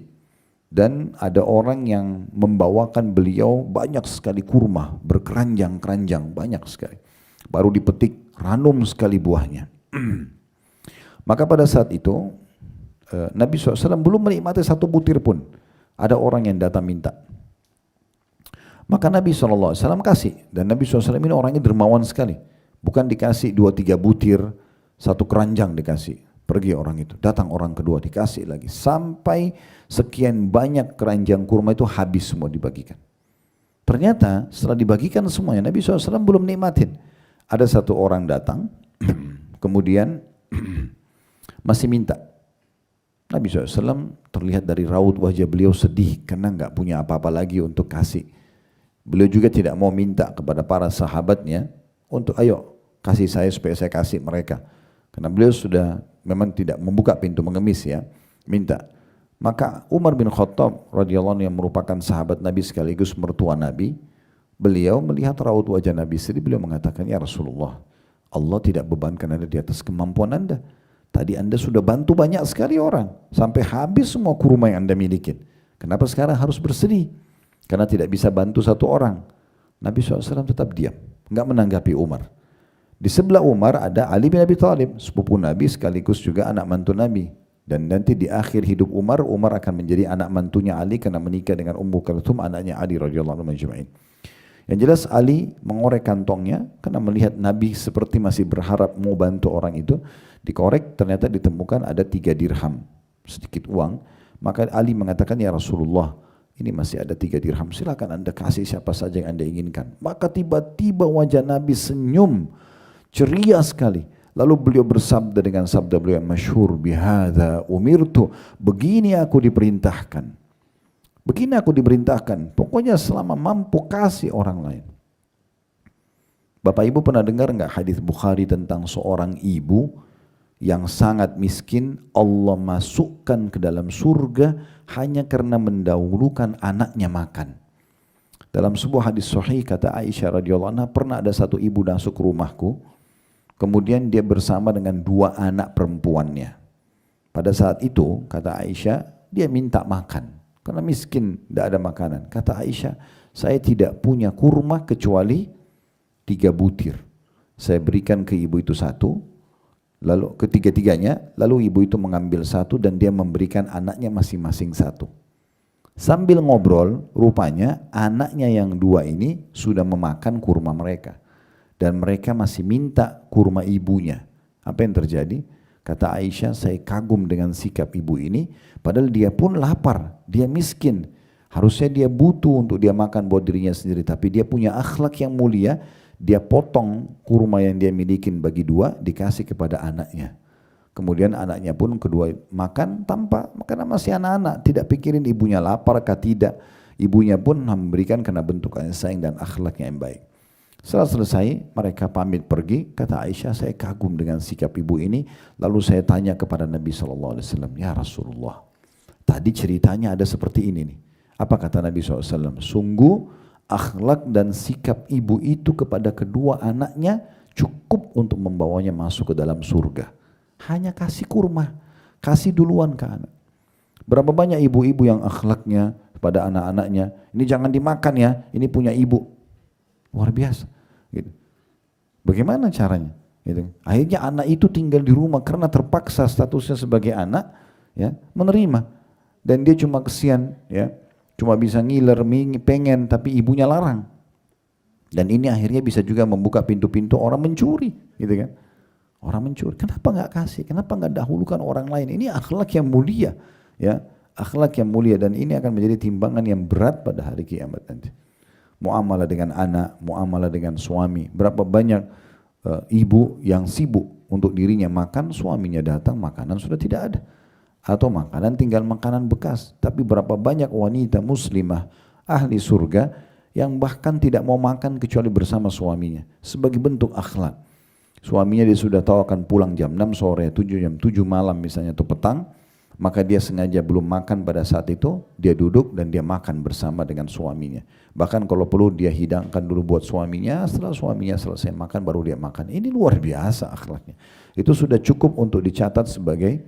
dan ada orang yang membawakan beliau banyak sekali kurma, berkeranjang-keranjang, banyak sekali. Baru dipetik, ranum sekali buahnya. Maka pada saat itu, Nabi SAW belum menikmati satu butir pun. Ada orang yang datang minta. Maka Nabi SAW kasih. Dan Nabi SAW ini orangnya dermawan sekali. Bukan dikasih 2-3 butir, satu keranjang dikasih. Pergi orang itu, datang orang kedua, dikasih lagi. Sampai sekian banyak keranjang kurma itu habis semua dibagikan. Ternyata setelah dibagikan semuanya, Nabi SAW belum nikmatin. Ada satu orang datang, kemudian masih minta. Nabi SAW terlihat dari raut wajah beliau sedih, karena nggak punya apa-apa lagi untuk kasih. Beliau juga tidak mau minta kepada para sahabatnya, untuk ayo kasih saya supaya saya kasih mereka. Karena beliau sudah memang tidak membuka pintu mengemis ya, minta. Maka Umar bin Khattab radhiyallahu anhu yang merupakan sahabat Nabi sekaligus mertua Nabi, beliau melihat raut wajah Nabi sedih, beliau mengatakan, ya Rasulullah, Allah tidak bebankan Anda di atas kemampuan Anda. Tadi Anda sudah bantu banyak sekali orang, sampai habis semua kurma yang Anda miliki. Kenapa sekarang harus bersedih? Karena tidak bisa bantu satu orang. Nabi SAW tetap diam, enggak menanggapi Umar. Di sebelah Umar ada Ali bin Abi Thalib, sepupu Nabi sekaligus juga anak mantu Nabi. Dan nanti di akhir hidup Umar, Umar akan menjadi anak mantunya Ali karena menikah dengan Ummu Kalthum, anaknya Ali radhiyallahu anhu majma'in. Yang jelas Ali mengorek kantongnya karena melihat Nabi seperti masih berharap mau bantu orang itu. Dikorek, ternyata ditemukan ada 3 dirham, sedikit uang. Maka Ali mengatakan, ya Rasulullah, ini masih ada 3 dirham, silakan Anda kasih siapa saja yang Anda inginkan. Maka tiba-tiba wajah Nabi senyum, ceria sekali. Lalu beliau bersabda dengan sabda beliau yang masyhur, bihadza umirtu, begini aku diperintahkan. Begini aku diperintahkan. Pokoknya selama mampu kasih orang lain. Bapak Ibu pernah dengar enggak hadis Bukhari tentang seorang ibu yang sangat miskin, Allah masukkan ke dalam surga hanya karena mendahulukan anaknya makan. Dalam sebuah hadis sahih kata Aisyah radhiyallahu anha, pernah ada satu ibu masuk ke rumahku. Kemudian dia bersama dengan 2 anak perempuannya. Pada saat itu, kata Aisyah, dia minta makan. Karena miskin, tidak ada makanan. Kata Aisyah, saya tidak punya kurma kecuali 3 butir. Saya berikan ke ibu itu 1, lalu ketiga-tiganya, lalu ibu itu mengambil 1 dan dia memberikan anaknya masing-masing 1. Sambil ngobrol, rupanya anaknya yang 2 ini sudah memakan kurma mereka. Dan mereka masih minta kurma ibunya. Apa yang terjadi? Kata Aisyah, saya kagum dengan sikap ibu ini, padahal dia pun lapar, dia miskin. Harusnya dia butuh untuk dia makan buat dirinya sendiri, tapi dia punya akhlak yang mulia, dia potong kurma yang dia milikin bagi 2, dikasih kepada anaknya. Kemudian anaknya pun kedua makan tanpa, karena masih anak-anak, tidak pikirin ibunya lapar atau tidak. Ibunya pun memberikan karena bentuk kasih sayang dan akhlaknya yang baik. Setelah selesai, mereka pamit pergi. Kata Aisyah, saya kagum dengan sikap ibu ini. Lalu saya tanya kepada Nabi SAW, ya Rasulullah, tadi ceritanya ada seperti ini nih. Apa kata Nabi SAW? Sungguh akhlak dan sikap ibu itu kepada kedua anaknya cukup untuk membawanya masuk ke dalam surga. Hanya kasih kurma, kasih duluan ke anak. Berapa banyak ibu-ibu yang akhlaknya kepada anak-anaknya, ini jangan dimakan ya, ini punya ibu. Luar biasa. Gitu. Bagaimana caranya? Gitu. Akhirnya anak itu tinggal di rumah karena terpaksa statusnya sebagai anak, ya, menerima. Dan dia cuma kesian, ya, cuma bisa ngiler, pengen, tapi ibunya larang. Dan ini akhirnya bisa juga membuka pintu-pintu orang mencuri, gitu kan? Orang mencuri, kenapa nggak kasih? Kenapa nggak dahulukan orang lain? Ini akhlak yang mulia, ya, akhlak yang mulia, dan ini akan menjadi timbangan yang berat pada hari kiamat nanti. Muamalah dengan anak, muamalah dengan suami. Berapa banyak ibu yang sibuk untuk dirinya makan, suaminya datang makanan sudah tidak ada, atau makanan tinggal makanan bekas. Tapi berapa banyak wanita muslimah ahli surga yang bahkan tidak mau makan kecuali bersama suaminya sebagai bentuk akhlak. Suaminya dia sudah tahu akan pulang jam 6 sore, jam 7 malam misalnya atau petang, maka dia sengaja belum makan pada saat itu, dia duduk dan dia makan bersama dengan suaminya. Bahkan kalau perlu dia hidangkan dulu buat suaminya, setelah suaminya selesai makan baru dia makan. Ini luar biasa akhlaknya. Itu sudah cukup untuk dicatat sebagai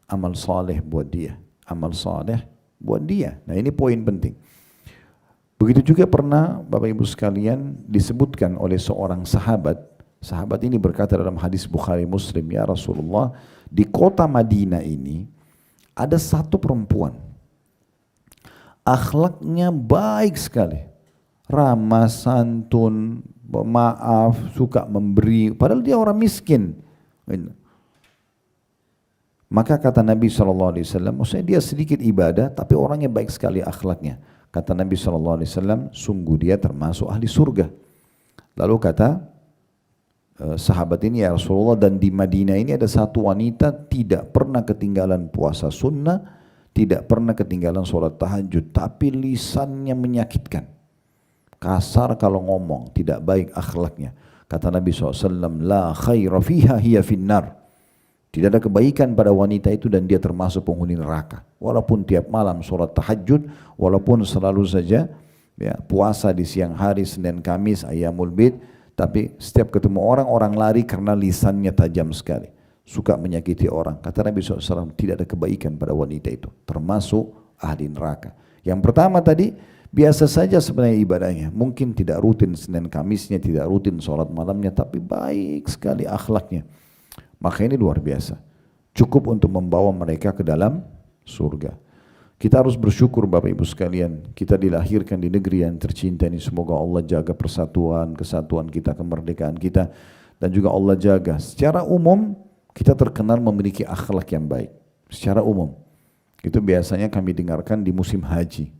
amal saleh buat dia. Amal saleh buat dia. Nah ini poin penting. Begitu juga pernah Bapak Ibu sekalian disebutkan oleh seorang sahabat. Sahabat ini berkata dalam hadis Bukhari Muslim, ya Rasulullah, di kota Madinah ini ada satu perempuan. Akhlaknya baik sekali. Ramah, santun, maaf, suka memberi. Padahal dia orang miskin. Maka kata Nabi SAW, maksudnya dia sedikit ibadah, tapi orangnya baik sekali akhlaknya. Kata Nabi SAW, sungguh dia termasuk ahli surga. Lalu kata sahabat ini, ya Rasulullah, dan di Madinah ini ada satu wanita tidak pernah ketinggalan puasa sunnah, tidak pernah ketinggalan sholat tahajud, tapi lisannya menyakitkan. Kasar kalau ngomong, tidak baik akhlaknya. Kata Nabi SAW, la khaira fiha hiya finnar. Tidak ada kebaikan pada wanita itu dan dia termasuk penghuni neraka. Walaupun tiap malam sholat tahajud, walaupun selalu saja ya, puasa di siang hari, Senin, Kamis, Ayyamul Bid, tapi setiap ketemu orang lari karena lisannya tajam sekali. Suka menyakiti orang. Kata Nabi SAW, tidak ada kebaikan pada wanita itu. Termasuk ahli neraka. Yang pertama tadi, biasa saja sebenarnya ibadahnya. Mungkin tidak rutin Senin, Kamisnya, tidak rutin sholat malamnya, tapi baik sekali akhlaknya. Maka ini luar biasa. Cukup untuk membawa mereka ke dalam surga. Kita harus bersyukur Bapak Ibu sekalian. Kita dilahirkan di negeri yang tercinta ini. Semoga Allah jaga persatuan, kesatuan kita, kemerdekaan kita. Dan juga Allah jaga. Secara umum kita terkenal memiliki akhlak yang baik. Secara umum. Itu biasanya kami dengarkan di musim haji.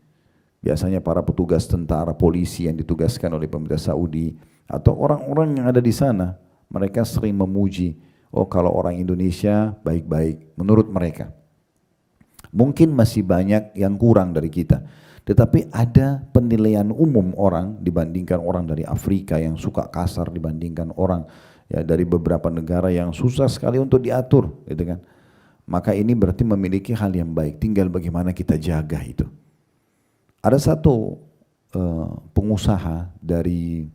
Biasanya para petugas tentara, polisi yang ditugaskan oleh pemerintah Saudi. Atau orang-orang yang ada di sana. Mereka sering memuji. Oh kalau orang Indonesia baik-baik menurut mereka. Mungkin masih banyak yang kurang dari kita. Tetapi ada penilaian umum orang dibandingkan orang dari Afrika yang suka kasar, dibandingkan orang ya dari beberapa negara yang susah sekali untuk diatur, gitu kan. Maka ini berarti memiliki hal yang baik. Tinggal bagaimana kita jaga itu. Ada satu pengusaha dari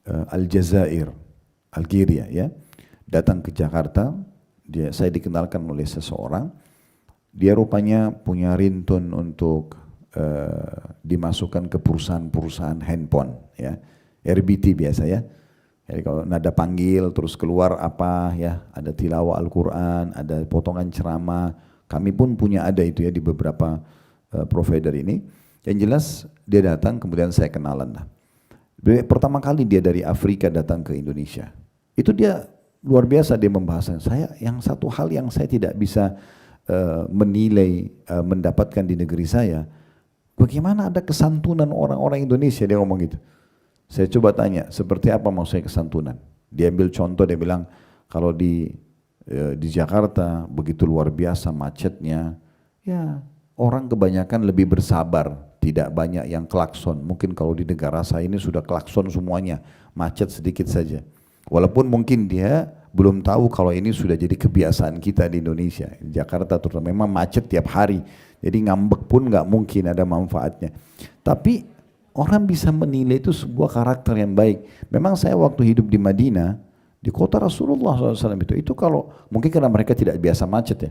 Aljazair, Algeria ya. Datang ke Jakarta, saya dikenalkan oleh seseorang, dia rupanya punya rintun untuk dimasukkan ke perusahaan-perusahaan handphone, ya, RBT biasa ya. Jadi kalau nada panggil terus keluar apa ya, ada tilawah Al-Quran, ada potongan ceramah, kami pun punya ada itu ya di beberapa provider ini. Yang jelas dia datang, kemudian saya kenalan lah. Pertama kali dia dari Afrika datang ke Indonesia, itu dia luar biasa dia membahasnya. Saya yang satu hal yang saya tidak bisa menilai mendapatkan di negeri saya, bagaimana ada kesantunan orang-orang Indonesia, dia ngomong gitu. Saya coba tanya, seperti apa maksudnya kesantunan? Dia ambil contoh, dia bilang kalau di Jakarta begitu luar biasa macetnya, ya orang kebanyakan lebih bersabar, tidak banyak yang klakson. Mungkin kalau di negara saya ini sudah klakson semuanya, macet sedikit saja. Walaupun mungkin dia belum tahu kalau ini sudah jadi kebiasaan kita di Indonesia. Di Jakarta terutama memang macet tiap hari. Jadi ngambek pun nggak mungkin ada manfaatnya. Tapi orang bisa menilai itu sebuah karakter yang baik. Memang saya waktu hidup di Madinah, di kota Rasulullah SAW itu kalau mungkin karena mereka tidak biasa macet ya.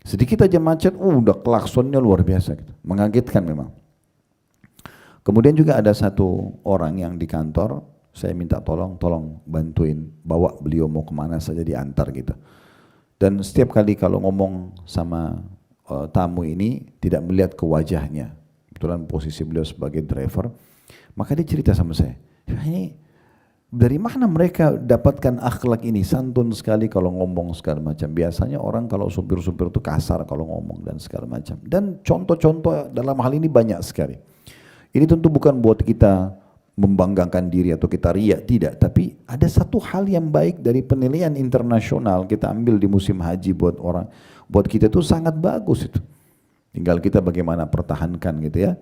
Sedikit aja macet, udah klaksonnya luar biasa. Gitu. Mengagetkan memang. Kemudian juga ada satu orang yang di kantor, saya minta tolong bantuin, bawa beliau mau kemana saja diantar gitu. Dan setiap kali kalau ngomong sama tamu ini tidak melihat ke wajahnya, kebetulan posisi beliau sebagai driver, maka dia cerita sama saya, Ini dari mana mereka dapatkan akhlak ini? Santun sekali kalau ngomong segala macam. Biasanya orang kalau supir-supir itu kasar kalau ngomong dan segala macam. Dan contoh-contoh dalam hal ini banyak sekali. Ini tentu bukan buat kita membanggakan diri atau kita riak, tidak. Tapi ada satu hal yang baik dari penilaian internasional kita ambil di musim haji buat orang, buat kita itu sangat bagus itu. Tinggal kita bagaimana pertahankan gitu ya.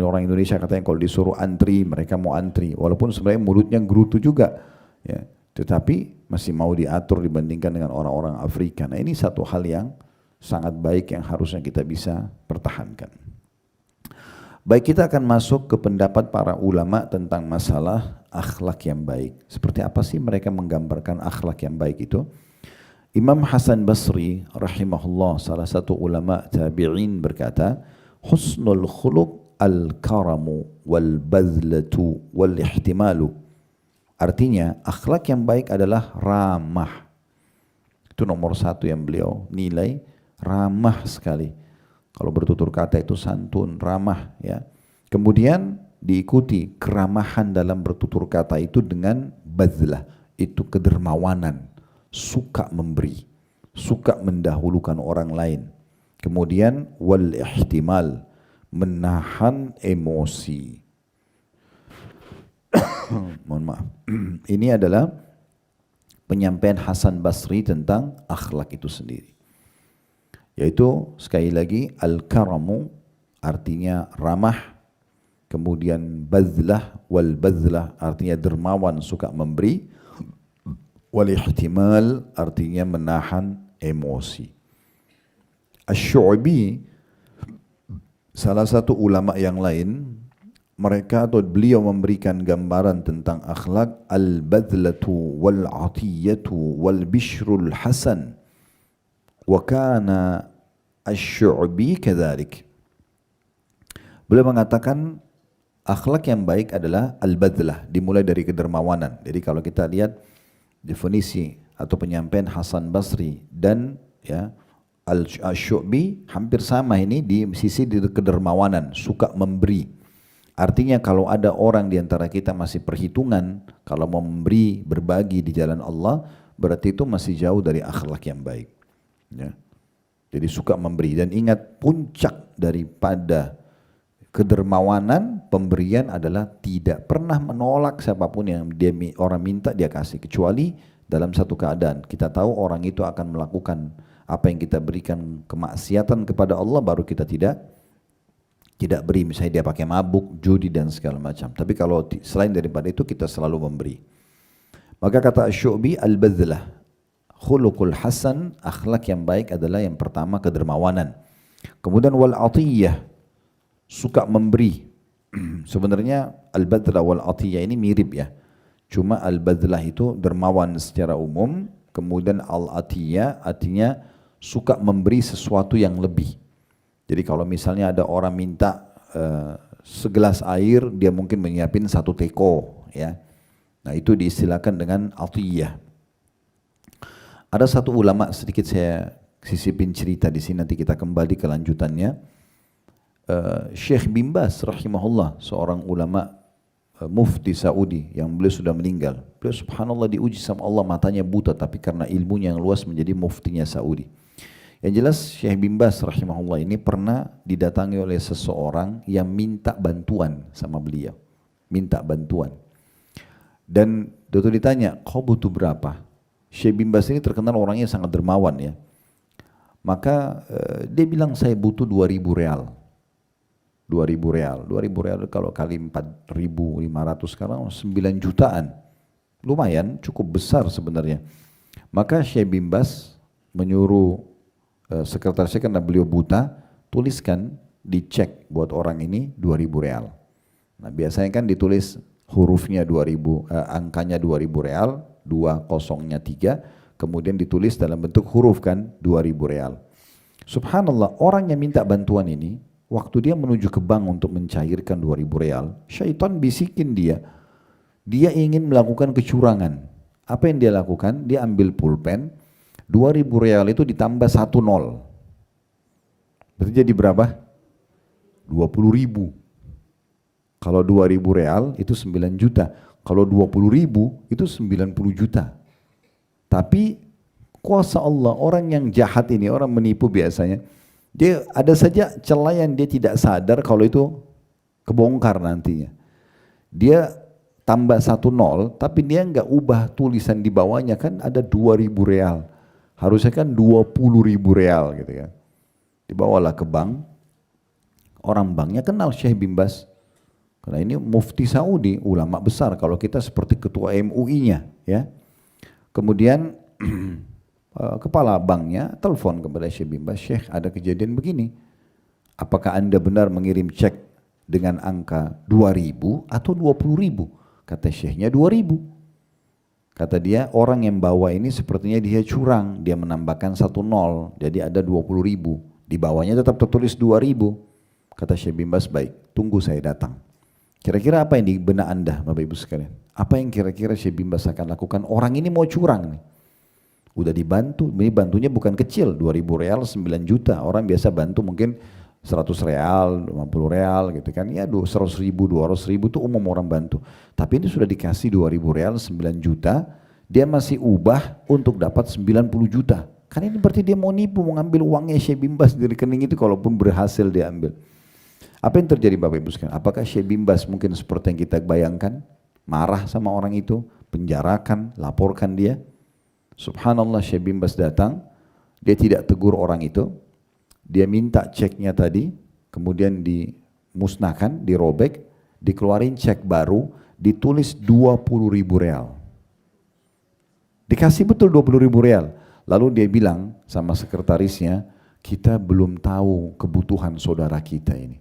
Orang Indonesia katanya kalau disuruh antri, mereka mau antri. Walaupun sebenarnya mulutnya gerutu juga. Ya. Tetapi masih mau diatur dibandingkan dengan orang-orang Afrika. Nah ini satu hal yang sangat baik yang harusnya kita bisa pertahankan. Baik, kita akan masuk ke pendapat para ulama tentang masalah akhlak yang baik. Seperti apa sih mereka menggambarkan akhlak yang baik itu? Imam Hasan Basri rahimahullah, salah satu ulama tabi'in berkata, husnul khuluq al-karamu wal-badlatu wal-ihtimalu. Artinya akhlak yang baik adalah ramah. Itu nomor satu yang beliau nilai, ramah sekali. Kalau bertutur kata itu santun, ramah ya. Kemudian diikuti keramahan dalam bertutur kata itu dengan badlah, itu kedermawanan, suka memberi, suka mendahulukan orang lain. Kemudian wal-ihtimal, menahan emosi. Mohon maaf. Ini adalah penyampaian Hasan Basri tentang akhlak itu sendiri. Yaitu sekali lagi al-karamu artinya ramah, kemudian badlah wal badlah artinya dermawan, suka memberi, wal ihtimal artinya menahan emosi. Asy-Syu'bi, salah satu ulama yang lain, mereka atau beliau memberikan gambaran tentang akhlak al-badlatu wal-atiyatu wal-bishrul hasan wa kana asy-Syu'bi kadzalik. Beliau mengatakan akhlak yang baik adalah al-badlah, dimulai dari kedermawanan. Jadi kalau kita lihat definisi atau penyampaian Hasan Basri dan ya Al-Syu'bi hampir sama ini di sisi kedermawanan, suka memberi. Artinya kalau ada orang di antara kita masih perhitungan, kalau mau memberi, berbagi di jalan Allah, berarti itu masih jauh dari akhlak yang baik. Ya. Jadi suka memberi, dan ingat puncak daripada kedermawanan, pemberian adalah tidak pernah menolak siapapun yang orang minta dia kasih, kecuali dalam satu keadaan. Kita tahu orang itu akan melakukan apa yang kita berikan kemaksiatan kepada Allah, baru kita tidak beri. Misalnya dia pakai mabuk, judi dan segala macam. Tapi kalau selain daripada itu kita selalu memberi. Maka kata Asy-Syu'bi al-badlah, khuluqul hasan, akhlak yang baik adalah yang pertama kedermawanan. Kemudian wal-atiyah, suka memberi. Sebenarnya al-badlah wal-atiyah ini mirip ya. Cuma al-badlah itu dermawan secara umum, kemudian al-atiyah artinya suka memberi sesuatu yang lebih. Jadi kalau misalnya ada orang minta segelas air, dia mungkin menyiapin satu teko, ya. Nah itu diistilahkan dengan atiyah. Ada satu ulama, sedikit saya sisipin cerita di sini, nanti kita kembali ke lanjutannya. Syekh bin Baz rahimahullah, seorang ulama mufti Saudi yang beliau sudah meninggal. Beliau subhanallah diuji sama Allah, matanya buta tapi karena ilmunya yang luas menjadi muftinya Saudi. Yang jelas Syekh bin Baz rahimahullah ini pernah didatangi oleh seseorang yang minta bantuan sama beliau. Minta bantuan. Dan waktu ditanya, kau butuh berapa? Syekh bin Baz ini terkenal orangnya sangat dermawan ya. Maka dia bilang saya butuh 2.000 real. 2.000 real. 2.000 real kalau kali 4.500 sekarang 9 jutaan. Lumayan, cukup besar sebenarnya. Maka Syekh bin Baz menyuruh sekretarisnya, karena beliau buta, tuliskan, dicek buat orang ini 2.000 real. Nah biasanya kan ditulis hurufnya 2.000, angkanya 2.000 real, 2 0-nya 3, kemudian ditulis dalam bentuk huruf kan 2.000 real. Subhanallah, orang yang minta bantuan ini, waktu dia menuju ke bank untuk mencairkan 2.000 real, syaitan bisikin dia ingin melakukan kecurangan. Apa yang dia lakukan? Dia ambil pulpen, 2.000 real itu ditambah 1 nol. Berarti jadi berapa? 20.000. Kalau 2.000 real itu 9 juta. Kalau 20.000 itu 90 juta. Tapi kuasa Allah, orang yang jahat ini, orang menipu biasanya, dia ada saja celah yang dia tidak sadar kalau itu kebongkar nantinya. Dia tambah 1 0, tapi dia nggak ubah tulisan di bawahnya, kan ada 2.000 real. Harusnya kan 20.000 real gitu kan. Dibawalah ke bank, orang banknya kenal Syekh bin Baz. Karena ini mufti Saudi, ulama besar, kalau kita seperti ketua MUI-nya ya. Kemudian kepala banknya telepon kepada Syekh bin Baz, Syekh ada kejadian begini. Apakah Anda benar mengirim cek dengan angka 2.000 atau 20.000? Kata Syekhnya 2.000. Kata dia, orang yang bawa ini sepertinya dia curang, dia menambahkan 1 0, jadi ada 20.000. Di bawahnya tetap tertulis 2.000. Kata Syekh bin Baz, baik, tunggu saya datang. Kira-kira apa yang di benak Anda, Bapak Ibu sekalian? Apa yang kira-kira Syekh bin Baz akan lakukan? Orang ini mau curang nih. Udah dibantu, ini bantunya bukan kecil, 2.000 real 9 juta. Orang biasa bantu mungkin 100 real, 50 real gitu kan. Ya 100.000, 200.000 itu umum orang bantu. Tapi ini sudah dikasih 2.000 real 9 juta, dia masih ubah untuk dapat 90 juta. Kan ini berarti dia mau nipu, mau ngambil uangnya Syekh bin Baz dari rekening itu, kalaupun berhasil dia ambil. Apa yang terjadi Bapak Ibu sekalian? Apakah Syekh bin Baz mungkin seperti yang kita bayangkan? Marah sama orang itu, penjarakan, laporkan dia. Subhanallah, Syekh bin Baz datang, dia tidak tegur orang itu, dia minta ceknya tadi, kemudian dimusnahkan, dirobek, dikeluarin cek baru, ditulis 20.000 real. Dikasih betul 20.000 real. Lalu dia bilang sama sekretarisnya, kita belum tahu kebutuhan saudara kita ini.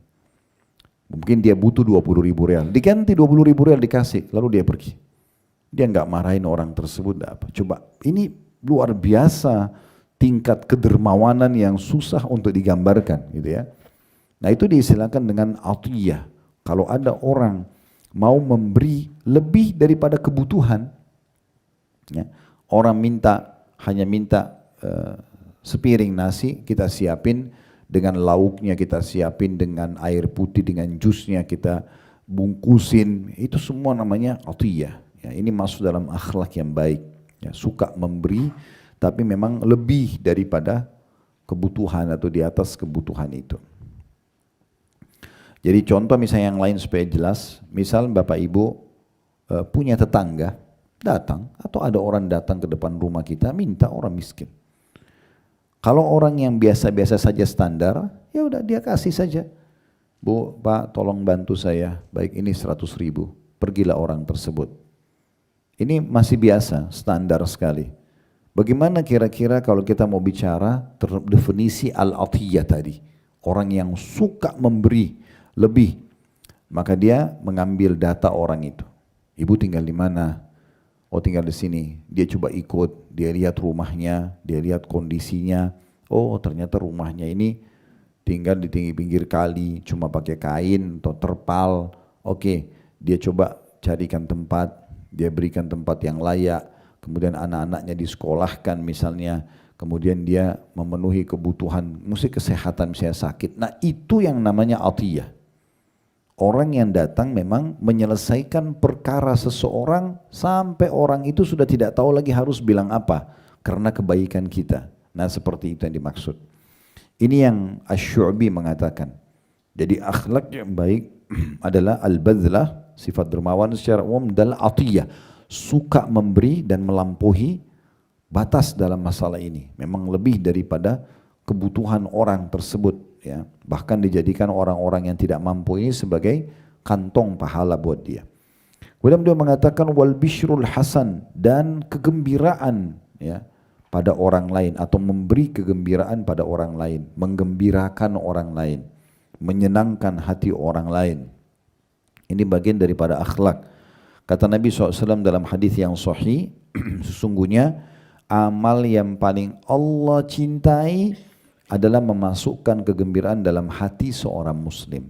Mungkin dia butuh 20.000 real, diganti 20.000 real dikasih, lalu dia pergi. Dia nggak marahin orang tersebut, apa. Coba, ini luar biasa tingkat kedermawanan yang susah untuk digambarkan, gitu ya. Nah itu diistilahkan dengan atiyah. Kalau ada orang mau memberi lebih daripada kebutuhan, ya, orang hanya minta sepiring nasi, kita siapin, dengan lauknya kita siapin, dengan air putih, dengan jusnya kita bungkusin, itu semua namanya atiyah. Ya, ini masuk dalam akhlak yang baik. Ya, suka memberi, tapi memang lebih daripada kebutuhan atau di atas kebutuhan itu. Jadi contoh misalnya yang lain supaya jelas, misal Bapak Ibu punya tetangga datang, atau ada orang datang ke depan rumah kita minta, orang miskin. Kalau orang yang biasa-biasa saja standar, ya udah dia kasih saja. Bu, Pak, tolong bantu saya. Baik, ini 100.000. Pergilah orang tersebut. Ini masih biasa, standar sekali. Bagaimana kira-kira kalau kita mau bicara definisi al-atiyah tadi? Orang yang suka memberi lebih, maka dia mengambil data orang itu. Ibu tinggal di mana? Oh, tinggal di sini. Dia coba ikut, dia lihat rumahnya, dia lihat kondisinya. Oh, ternyata rumahnya ini tinggal di pinggir kali, cuma pakai kain atau terpal. Oke, dia coba carikan tempat, dia berikan tempat yang layak. Kemudian anak-anaknya disekolahkan misalnya. Kemudian dia memenuhi kebutuhan, mesti kesehatan, misalnya sakit. Nah itu yang namanya atiyah. Orang yang datang memang menyelesaikan perkara seseorang sampai orang itu sudah tidak tahu lagi harus bilang apa karena kebaikan kita. Nah seperti itu yang dimaksud. Ini yang Asy-Syu'bi mengatakan. Jadi akhlak yang baik adalah al-badlah, sifat dermawan secara umum, dan atiyah, suka memberi dan melampaui batas dalam masalah ini. Memang lebih daripada kebutuhan orang tersebut. Ya, bahkan dijadikan orang-orang yang tidak mampu ini sebagai kantong pahala buat dia. Kemudian beliau mengatakan wal bishrul hasan, dan kegembiraan ya pada orang lain, atau memberi kegembiraan pada orang lain, menggembirakan orang lain, menyenangkan hati orang lain. Ini bagian daripada akhlak. Kata Nabi SAW dalam hadis yang sahih, sesungguhnya amal yang paling Allah cintai adalah memasukkan kegembiraan dalam hati seorang muslim.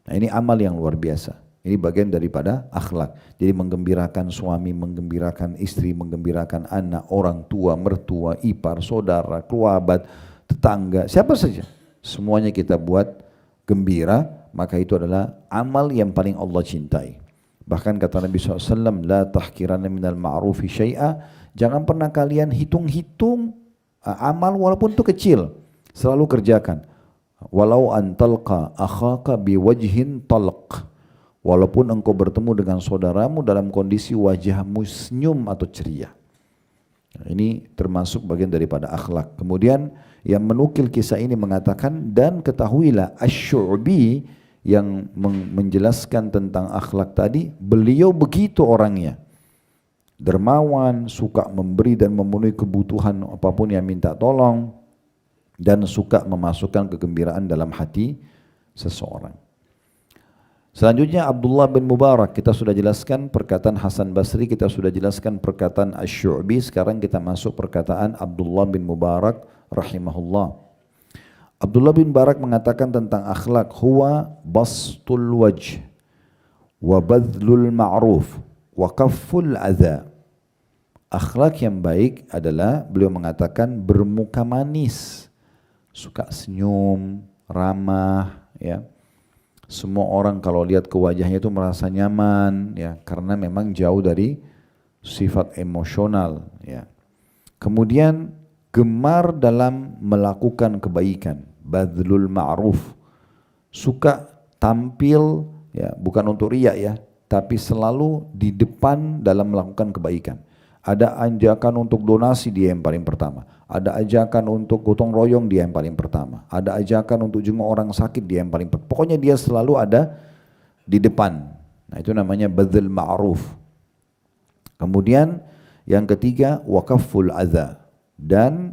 Nah ini amal yang luar biasa. Ini bagian daripada akhlak. Jadi menggembirakan suami, menggembirakan istri, menggembirakan anak, orang tua, mertua, ipar, saudara, kerabat, tetangga, siapa saja. Semuanya kita buat gembira, maka itu adalah amal yang paling Allah cintai. Bahkan kata Nabi SAW, la tahkiranna minal ma'rufi syai'a, jangan pernah kalian hitung-hitung amal walaupun itu kecil, selalu kerjakan. Walau antalqa akhaka biwajhin talq, walaupun engkau bertemu dengan saudaramu dalam kondisi wajahmu senyum atau ceria. Ini termasuk bagian daripada akhlak. Kemudian yang menukil kisah ini mengatakan, dan ketahuilah Asy-Syu'bi yang menjelaskan tentang akhlak tadi, beliau begitu orangnya. Dermawan, suka memberi dan memenuhi kebutuhan apapun yang minta tolong, dan suka memasukkan kegembiraan dalam hati seseorang. Selanjutnya Abdullah bin Mubarak, kita sudah jelaskan perkataan Hasan Basri, kita sudah jelaskan perkataan Asy-Syu'bi, sekarang kita masuk perkataan Abdullah bin Mubarak rahimahullah. Abdullah bin Mubarak mengatakan tentang akhlak, huwa bastul wajh wa badlul ma'ruf wa kafful adza. Akhlak yang baik adalah, beliau mengatakan, bermuka manis, suka senyum, ramah, ya. Semua orang kalau lihat ke wajahnya itu merasa nyaman, ya, karena memang jauh dari sifat emosional, ya. Kemudian gemar dalam melakukan kebaikan, badlul ma'ruf, suka tampil, ya, bukan untuk riya, ya, tapi selalu di depan dalam melakukan kebaikan. Ada ajakan untuk donasi, dia yang paling pertama. Ada ajakan untuk gotong royong, dia yang paling pertama. Ada ajakan untuk jenguk orang sakit, dia yang paling pertama. Pokoknya dia selalu ada di depan. Nah, itu namanya badlul ma'ruf. Kemudian yang ketiga, waqaful adza, dan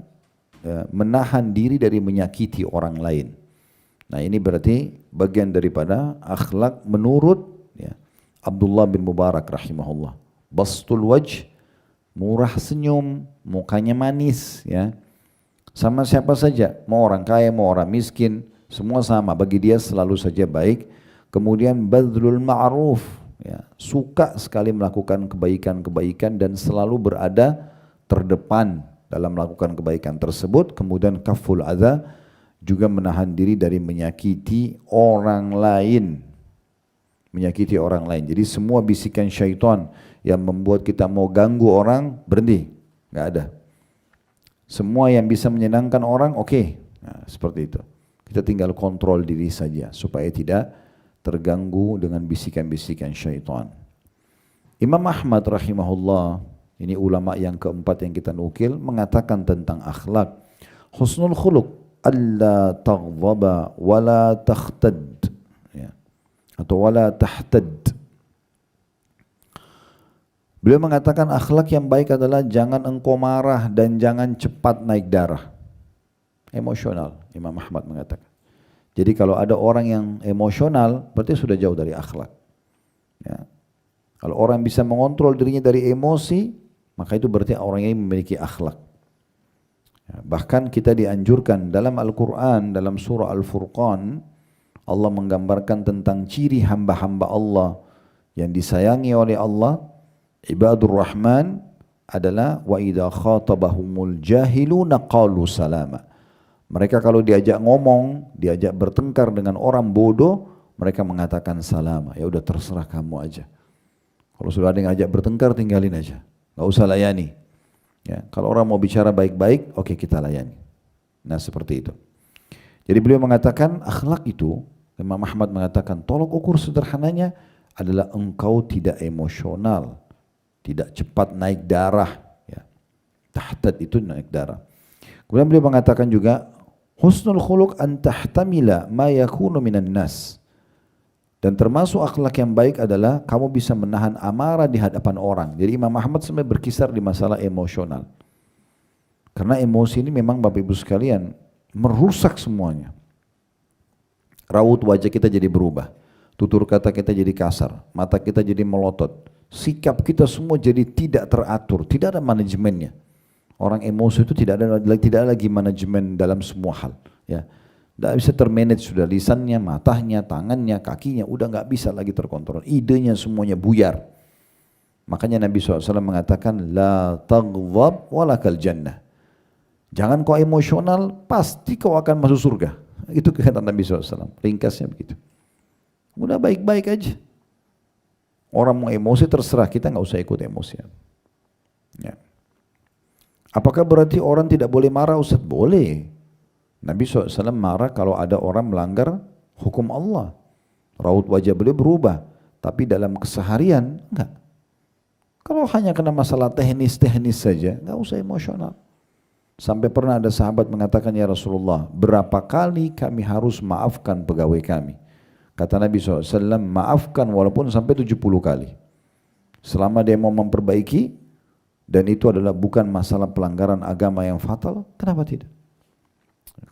menahan diri dari menyakiti orang lain. Nah, ini berarti bagian daripada akhlak menurut, ya, Abdullah bin Mubarak rahimahullah. Bastul wajh, murah senyum, mukanya manis, ya. Sama siapa saja, mau orang kaya, mau orang miskin, semua sama, bagi dia selalu saja baik. Kemudian badlul ma'ruf, ya, suka sekali melakukan kebaikan-kebaikan dan selalu berada terdepan dalam melakukan kebaikan tersebut. Kemudian kaful adza, juga menahan diri dari menyakiti orang lain. Menyakiti orang lain. Jadi semua bisikan syaitan yang membuat kita mau ganggu orang, berhenti, nggak ada. Semua yang bisa menyenangkan orang, oke. Nah, seperti itu. Kita tinggal kontrol diri saja supaya tidak terganggu dengan bisikan-bisikan syaitan. Imam Ahmad rahimahullah, ini ulama yang keempat yang kita nukil, mengatakan tentang akhlak, husnul khuluq alla taghdaba wala takhtad, ya, atau wala tahtad. Beliau mengatakan akhlak yang baik adalah jangan engkau marah dan jangan cepat naik darah. Emosional, Imam Ahmad mengatakan. Jadi kalau ada orang yang emosional, berarti sudah jauh dari akhlak. Ya. Kalau orang bisa mengontrol dirinya dari emosi, maka itu berarti orang ini memiliki akhlak. Ya. Bahkan kita dianjurkan dalam Al-Quran, dalam surah Al-Furqan, Allah menggambarkan tentang ciri hamba-hamba Allah yang disayangi oleh Allah. Ibadur Rahman adalah wa idza khatabahumul jahiluna qalu salama. Mereka kalau diajak ngomong, diajak bertengkar dengan orang bodoh, mereka mengatakan salama. Ya udah terserah kamu aja. Kalau sudah ada yang ajak bertengkar, tinggalin aja. Enggak usah layani. Ya, kalau orang mau bicara baik-baik, oke, kita layani. Nah, seperti itu. Jadi beliau mengatakan akhlak itu, Imam Ahmad mengatakan tolok ukur sederhananya adalah engkau tidak emosional, tidak cepat naik darah, ya. Tahtad itu naik darah. Kemudian beliau mengatakan juga husnul khuluq an tahtamila ma yakunu minan nas. Dan termasuk akhlak yang baik adalah kamu bisa menahan amarah di hadapan orang. Jadi Imam Ahmad sebenarnya berkisar di masalah emosional. Karena emosi ini memang Bapak Ibu sekalian merusak semuanya. Raut wajah kita jadi berubah, tutur kata kita jadi kasar, mata kita jadi melotot, sikap kita semua jadi tidak teratur, tidak ada manajemennya. Orang emosi itu tidak ada lagi manajemen dalam semua hal, ya. Tidak bisa termanage sudah, lisannya, matanya, tangannya, kakinya udah nggak bisa lagi terkontrol. Idenya semuanya buyar. Makanya Nabi SAW mengatakan la taghdab walakal jannah. Jangan kau emosional, pasti kau akan masuk surga. Itu kata Nabi SAW. Ringkasnya begitu. Udah baik-baik aja. Orang mau emosi terserah, kita nggak usah ikut emosi. Ya. Apakah berarti orang tidak boleh marah, Ustaz? Boleh. Nabi SAW marah kalau ada orang melanggar hukum Allah. Raut wajah beliau berubah. Tapi dalam keseharian, enggak. Kalau hanya kena masalah teknis-teknis saja, enggak usah emosional. Sampai pernah ada sahabat mengatakan, ya Rasulullah, berapa kali kami harus maafkan pegawai kami? Kata Nabi SAW, maafkan walaupun sampai 70 kali. Selama dia mau memperbaiki, dan itu adalah bukan masalah pelanggaran agama yang fatal, kenapa tidak?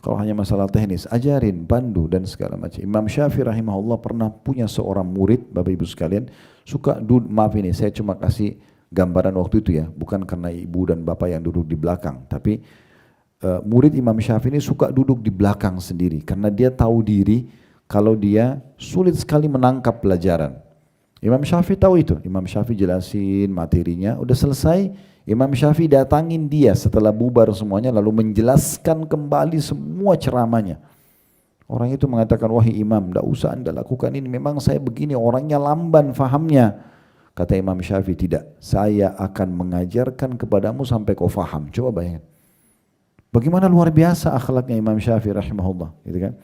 Kalau hanya masalah teknis, ajarin, pandu dan segala macam. Imam Syafi'i rahimahullah pernah punya seorang murid, Bapak Ibu sekalian, suka maaf ini, saya cuma kasih gambaran waktu itu ya, bukan karena ibu dan bapak yang duduk di belakang, tapi murid Imam Syafi'i ini suka duduk di belakang sendiri, karena dia tahu diri kalau dia sulit sekali menangkap pelajaran. Imam Syafi'i tahu itu, Imam Syafi'i jelasin materinya, udah selesai, Imam Syafi'i datangin dia setelah bubar semuanya lalu menjelaskan kembali semua ceramahnya. Orang itu mengatakan, wahai imam, tidak usah anda lakukan ini, memang saya begini, orangnya lamban fahamnya. Kata Imam Syafi'i, tidak, saya akan mengajarkan kepadamu sampai kau faham. Coba bayangkan. Bagaimana luar biasa akhlaknya Imam Syafi'i rahimahullah, gitu kan?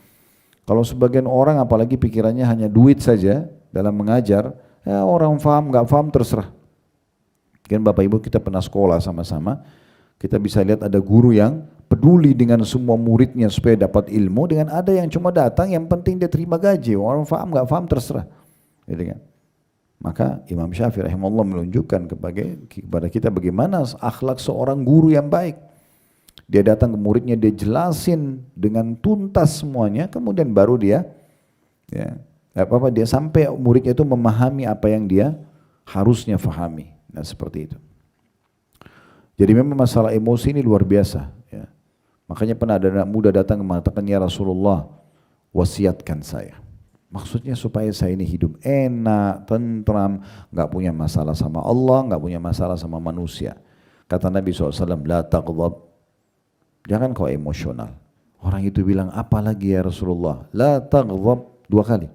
Kalau sebagian orang apalagi pikirannya hanya duit saja dalam mengajar, ya orang faham, nggak faham terserah. Kan Bapak Ibu kita pernah sekolah sama-sama, kita bisa lihat ada guru yang peduli dengan semua muridnya supaya dapat ilmu, dengan ada yang cuma datang yang penting dia terima gaji, orang faham nggak faham terserah. Gitu kan? Maka Imam Syafi'i rahimahullah menunjukkan kepada kita bagaimana akhlak seorang guru yang baik. Dia datang ke muridnya, dia jelasin dengan tuntas semuanya, kemudian baru dia dia sampai muridnya itu memahami apa yang dia harusnya fahami. Nah seperti itu. Jadi memang masalah emosi ini luar biasa. Ya. Makanya pernah ada anak muda datang mengatakan, ya Rasulullah, wasiatkan saya. Maksudnya supaya saya ini hidup enak, tentram, nggak punya masalah sama Allah, nggak punya masalah sama manusia. Kata Nabi SAW, la taghdab. Jangan kau emosional. Orang itu bilang, apa lagi ya Rasulullah? La taghdab, 2 kali.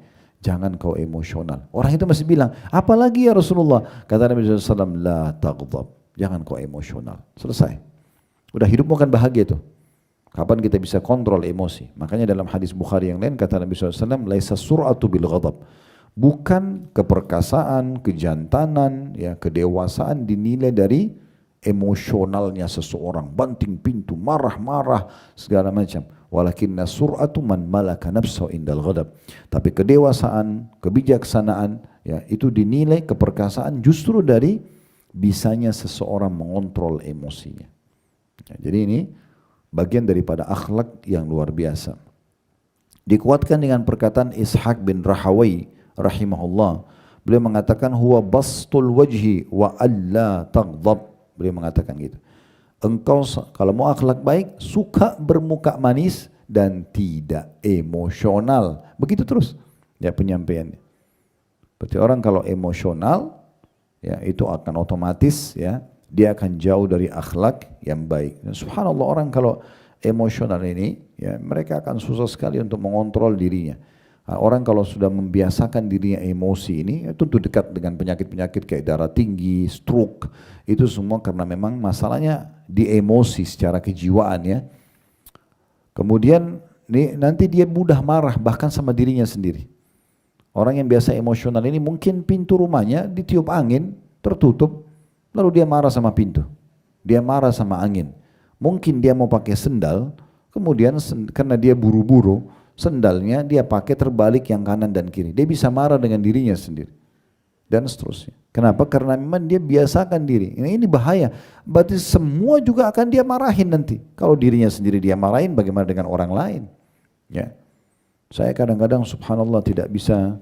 Jangan kau emosional. Orang itu masih bilang, apa lagi ya Rasulullah? Kata Nabi SAW, la taghdab. Jangan kau emosional. Selesai. Udah hidupmu kan bahagia tuh. Kapan kita bisa kontrol emosi? Makanya dalam hadis Bukhari yang lain kata Nabi SAW, laisa sur'atu bil ghadab. Bukan keperkasaan, kejantanan, ya kedewasaan dinilai dari emosionalnya seseorang, banting pintu, marah-marah, segala macam. Walakinna sur'atu man malaka nafsahu indal ghadab. Tapi kedewasaan, kebijaksanaan, ya itu dinilai keperkasaan justru dari bisanya seseorang mengontrol emosinya. Ya, jadi ini bagian daripada akhlak yang luar biasa. Dikuatkan dengan perkataan Ishaq bin Rahawai rahimahullah. Beliau mengatakan huwa bastul wajhi wa alla taghdab. Beliau mengatakan gitu. Engkau kalau mau akhlak baik, suka bermuka manis dan tidak emosional. Begitu terus ya penyampaiannya. Berarti orang kalau emosional ya itu akan otomatis ya dia akan jauh dari akhlak yang baik. Dan subhanallah orang kalau emosional ini ya mereka akan susah sekali untuk mengontrol dirinya. Orang kalau sudah membiasakan dirinya emosi ini, tentu dekat dengan penyakit-penyakit kayak darah tinggi, stroke, itu semua karena memang masalahnya di emosi secara kejiwaan ya. Kemudian nanti dia mudah marah bahkan sama dirinya sendiri. Orang yang biasa emosional ini mungkin pintu rumahnya ditiup angin, tertutup, lalu dia marah sama pintu, dia marah sama angin. Mungkin dia mau pakai sendal, kemudian karena dia buru-buru, sendalnya dia pakai terbalik yang kanan dan kiri. Dia bisa marah dengan dirinya sendiri. Dan seterusnya. Kenapa? Karena memang dia biasakan diri. Ini bahaya. Berarti semua juga akan dia marahin nanti. Kalau dirinya sendiri dia marahin, bagaimana dengan orang lain? Ya. Saya kadang-kadang subhanallah tidak bisa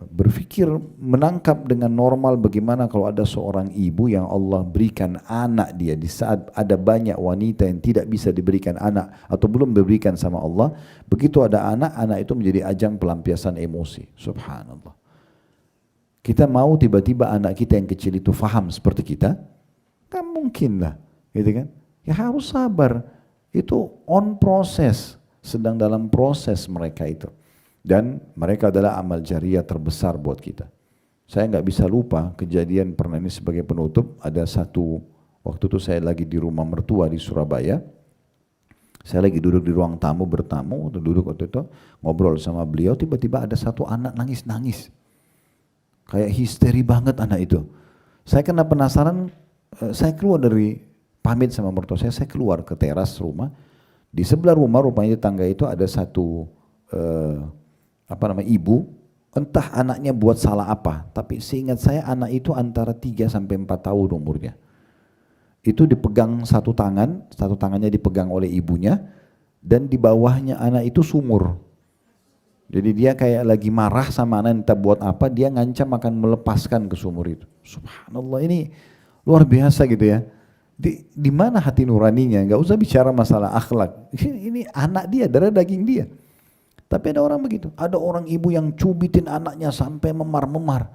berpikir menangkap dengan normal bagaimana kalau ada seorang ibu yang Allah berikan anak dia di saat ada banyak wanita yang tidak bisa diberikan anak atau belum diberikan sama Allah, begitu ada anak itu menjadi ajang pelampiasan emosi. Subhanallah. Kita mau tiba-tiba anak kita yang kecil itu faham seperti kita? Kan mungkin lah, gitu kan? Ya harus sabar. Itu on proses, sedang dalam proses mereka itu. Dan mereka adalah amal jariah terbesar buat kita. Saya nggak bisa lupa kejadian pernah ini sebagai penutup. Ada satu, waktu itu saya lagi di rumah mertua di Surabaya. Saya lagi duduk di ruang tamu bertamu, duduk waktu itu ngobrol sama beliau, tiba-tiba ada satu anak nangis-nangis. Kayak histeri banget anak itu. Saya kena penasaran, saya keluar dari pamit sama mertua saya keluar ke teras rumah. Di sebelah rumah rupanya di tangga itu ada satu ibu, entah anaknya buat salah apa, tapi seingat saya anak itu antara 3 sampai 4 tahun umurnya. Itu dipegang satu tangannya dipegang oleh ibunya, dan di bawahnya anak itu sumur. Jadi dia kayak lagi marah sama anak, entah buat apa, dia ngancam akan melepaskan ke sumur itu. Subhanallah, ini luar biasa gitu ya. Di mana hati nuraninya? Nggak usah bicara masalah akhlak. Ini anak dia, darah daging dia. Tapi ada orang begitu. Ada orang ibu yang cubitin anaknya sampai memar-memar,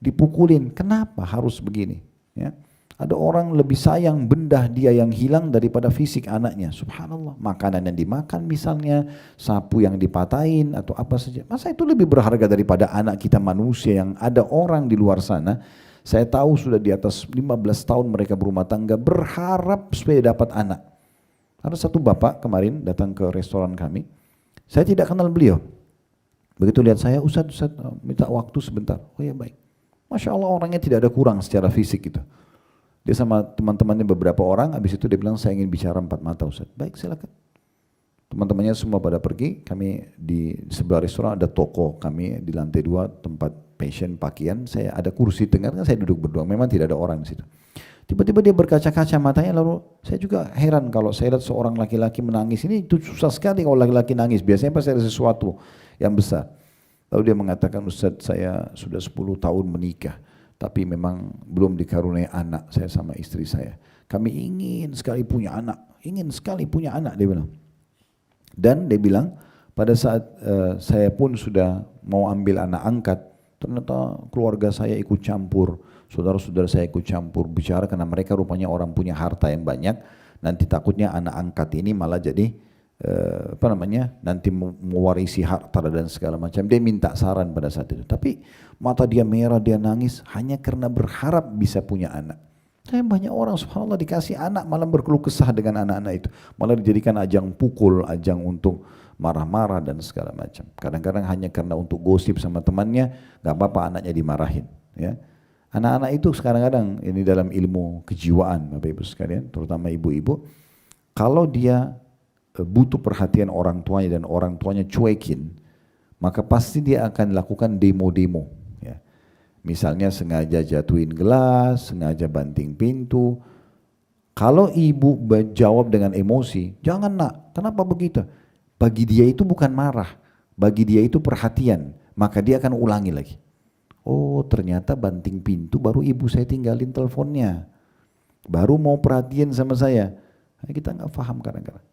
dipukulin. Kenapa harus begini? Ya. Ada orang lebih sayang benda dia yang hilang daripada fisik anaknya. Subhanallah. Makanan yang dimakan misalnya, sapu yang dipatahin atau apa saja. Masa itu lebih berharga daripada anak kita manusia yang ada orang di luar sana. Saya tahu sudah di atas 15 tahun mereka berumah tangga berharap supaya dapat anak. Ada satu bapak kemarin datang ke restoran kami. Saya tidak kenal beliau. Begitu lihat saya, Ustaz, minta waktu sebentar. Oh ya baik. Masya Allah orangnya tidak ada kurang secara fisik gitu. Dia sama teman-temannya beberapa orang, habis itu dia bilang saya ingin bicara 4 mata Ustaz. Baik silakan. Teman-temannya semua pada pergi, kami di sebelah restoran ada toko, kami di lantai 2 tempat fashion pakaian, saya ada kursi tengah, saya duduk berdua, memang tidak ada orang di situ. Tiba-tiba dia berkaca-kaca matanya, lalu saya juga heran kalau saya lihat seorang laki-laki menangis, ini itu susah sekali kalau laki-laki nangis, biasanya pasti ada sesuatu yang besar. Lalu dia mengatakan, Ustaz saya sudah 10 tahun menikah, tapi memang belum dikaruniai anak saya sama istri saya. Kami ingin sekali punya anak, dia bilang. Dan dia bilang, pada saat saya pun sudah mau ambil anak angkat, ternyata keluarga saya ikut campur, saudara-saudara saya ikut campur bicara karena mereka rupanya orang punya harta yang banyak. Nanti takutnya anak angkat ini malah jadi nanti mewarisi harta dan segala macam. Dia minta saran pada saat itu. Tapi mata dia merah, dia nangis hanya karena berharap bisa punya anak. Tapi banyak orang subhanallah dikasih anak malah berkeluh kesah dengan anak-anak itu. Malah dijadikan ajang pukul, ajang untuk marah-marah dan segala macam. Kadang-kadang hanya karena untuk gosip sama temannya, gak apa-apa anaknya dimarahin. Ya. Anak-anak itu kadang-kadang ini dalam ilmu kejiwaan Bapak Ibu sekalian, terutama ibu-ibu, kalau dia butuh perhatian orang tuanya dan orang tuanya cuekin, maka pasti dia akan lakukan demo-demo. Ya. Misalnya sengaja jatuhin gelas, sengaja banting pintu. Kalau ibu jawab dengan emosi, jangan nak, kenapa begitu? Bagi dia itu bukan marah, bagi dia itu perhatian, maka dia akan ulangi lagi. Oh ternyata banting pintu baru ibu saya tinggalin teleponnya, baru mau perhatian sama saya. Nah, kita nggak paham kadang-kadang.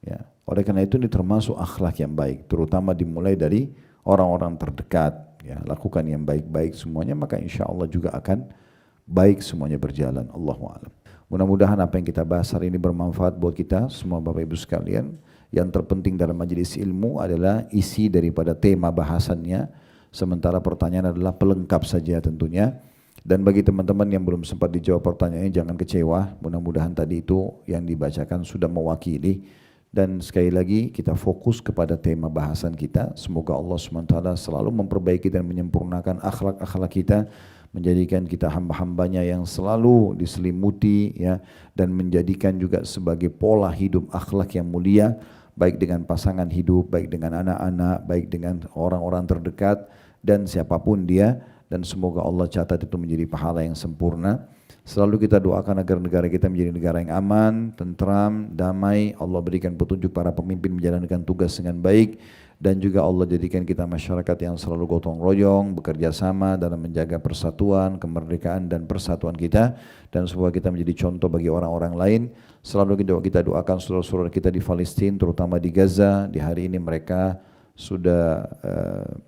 Ya, oleh karena itu ini termasuk akhlak yang baik, terutama dimulai dari orang-orang terdekat. Ya, lakukan yang baik-baik semuanya, maka insya Allah juga akan baik semuanya berjalan. Allahu a'lam. Mudah-mudahan apa yang kita bahas hari ini bermanfaat buat kita semua Bapak Ibu sekalian. Yang terpenting dalam majelis ilmu adalah isi daripada tema bahasannya, sementara pertanyaan adalah pelengkap saja tentunya. Dan bagi teman-teman yang belum sempat dijawab pertanyaannya, jangan kecewa, mudah-mudahan tadi itu yang dibacakan sudah mewakili. Dan sekali lagi kita fokus kepada tema bahasan kita. Semoga Allah SWT selalu memperbaiki dan menyempurnakan akhlak-akhlak kita, menjadikan kita hamba-hambanya yang selalu diselimuti ya, dan menjadikan juga sebagai pola hidup akhlak yang mulia, baik dengan pasangan hidup, baik dengan anak-anak, baik dengan orang-orang terdekat dan siapapun dia. Dan semoga Allah catat itu menjadi pahala yang sempurna. Selalu kita doakan agar negara kita menjadi negara yang aman, tentram, damai. Allah berikan petunjuk para pemimpin menjalankan tugas dengan baik. Dan juga Allah jadikan kita masyarakat yang selalu gotong royong, bekerja sama dalam menjaga persatuan, kemerdekaan dan persatuan kita. Dan semoga kita menjadi contoh bagi orang-orang lain. Selalu kita doakan saudara-saudara kita di Palestina, terutama di Gaza. Di hari ini mereka sudah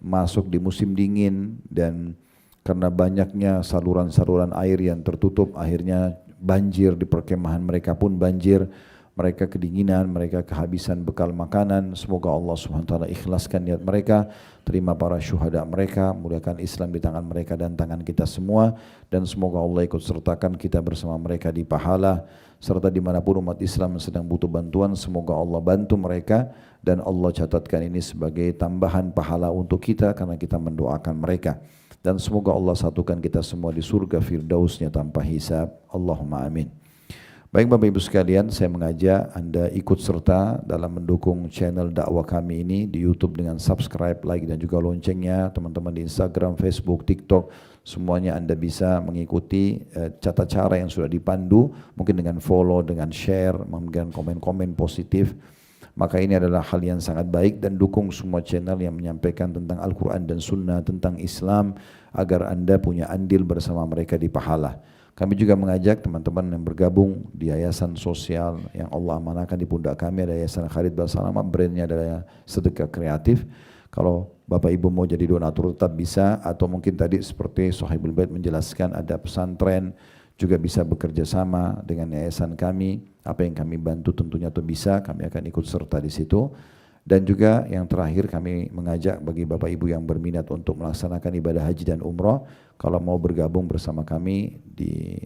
masuk di musim dingin dan karena banyaknya saluran-saluran air yang tertutup, akhirnya banjir di perkemahan mereka pun banjir. mereka kedinginan, mereka kehabisan bekal makanan. Semoga Allah Subhanahu wa taala ikhlaskan niat mereka, terima para syuhada mereka, muliakan Islam di tangan mereka dan tangan kita semua, dan semoga Allah ikut sertakan kita bersama mereka di pahala, serta dimanapun umat Islam sedang butuh bantuan, semoga Allah bantu mereka dan Allah catatkan ini sebagai tambahan pahala untuk kita karena kita mendoakan mereka. Dan semoga Allah satukan kita semua di surga firdausnya tanpa hisab. Allahumma amin. Baik Bapak Ibu sekalian, saya mengajak Anda ikut serta dalam mendukung channel dakwah kami ini di YouTube dengan subscribe, like dan juga loncengnya. Teman-teman di Instagram, Facebook, TikTok, semuanya Anda bisa mengikuti tata cara yang sudah dipandu, mungkin dengan follow, dengan share, memberikan komen-komen positif. Maka ini adalah hal yang sangat baik, dan dukung semua channel yang menyampaikan tentang Al-Quran dan Sunnah, tentang Islam, agar Anda punya andil bersama mereka di pahala. Kami juga mengajak teman-teman yang bergabung di yayasan sosial yang Allah amanahkan di pundak kami, ada Yayasan Khalid Basalamah, brandnya adalah sedekah kreatif. Kalau Bapak Ibu mau jadi donatur tetap bisa, atau mungkin tadi seperti Sohibul Bait menjelaskan ada pesantren, juga bisa bekerja sama dengan yayasan kami. Apa yang kami bantu tentunya itu bisa, kami akan ikut serta di situ. Dan juga yang terakhir kami mengajak bagi Bapak Ibu yang berminat untuk melaksanakan ibadah haji dan umrah, kalau mau bergabung bersama kami di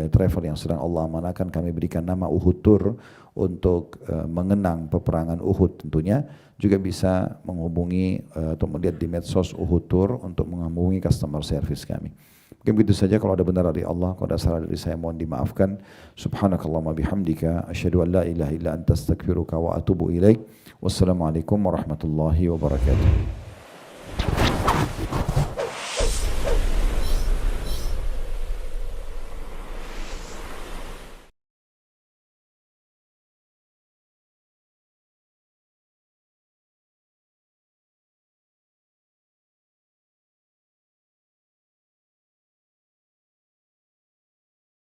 travel yang sedang Allah amanahkan, kami berikan nama Uhud Tour untuk mengenang peperangan Uhud tentunya. Juga bisa menghubungi atau melihat di medsos Uhud Tour untuk menghubungi customer service kami. Mungkin begitu saja. Kalau ada benar dari Allah, kalau ada salah dari saya mohon dimaafkan. Subhanakallahumma bihamdika asyhadu an la ilaha illa anta astaghfiruka wa atubu ilaik. Wassalamualaikum warahmatullahi wabarakatuh.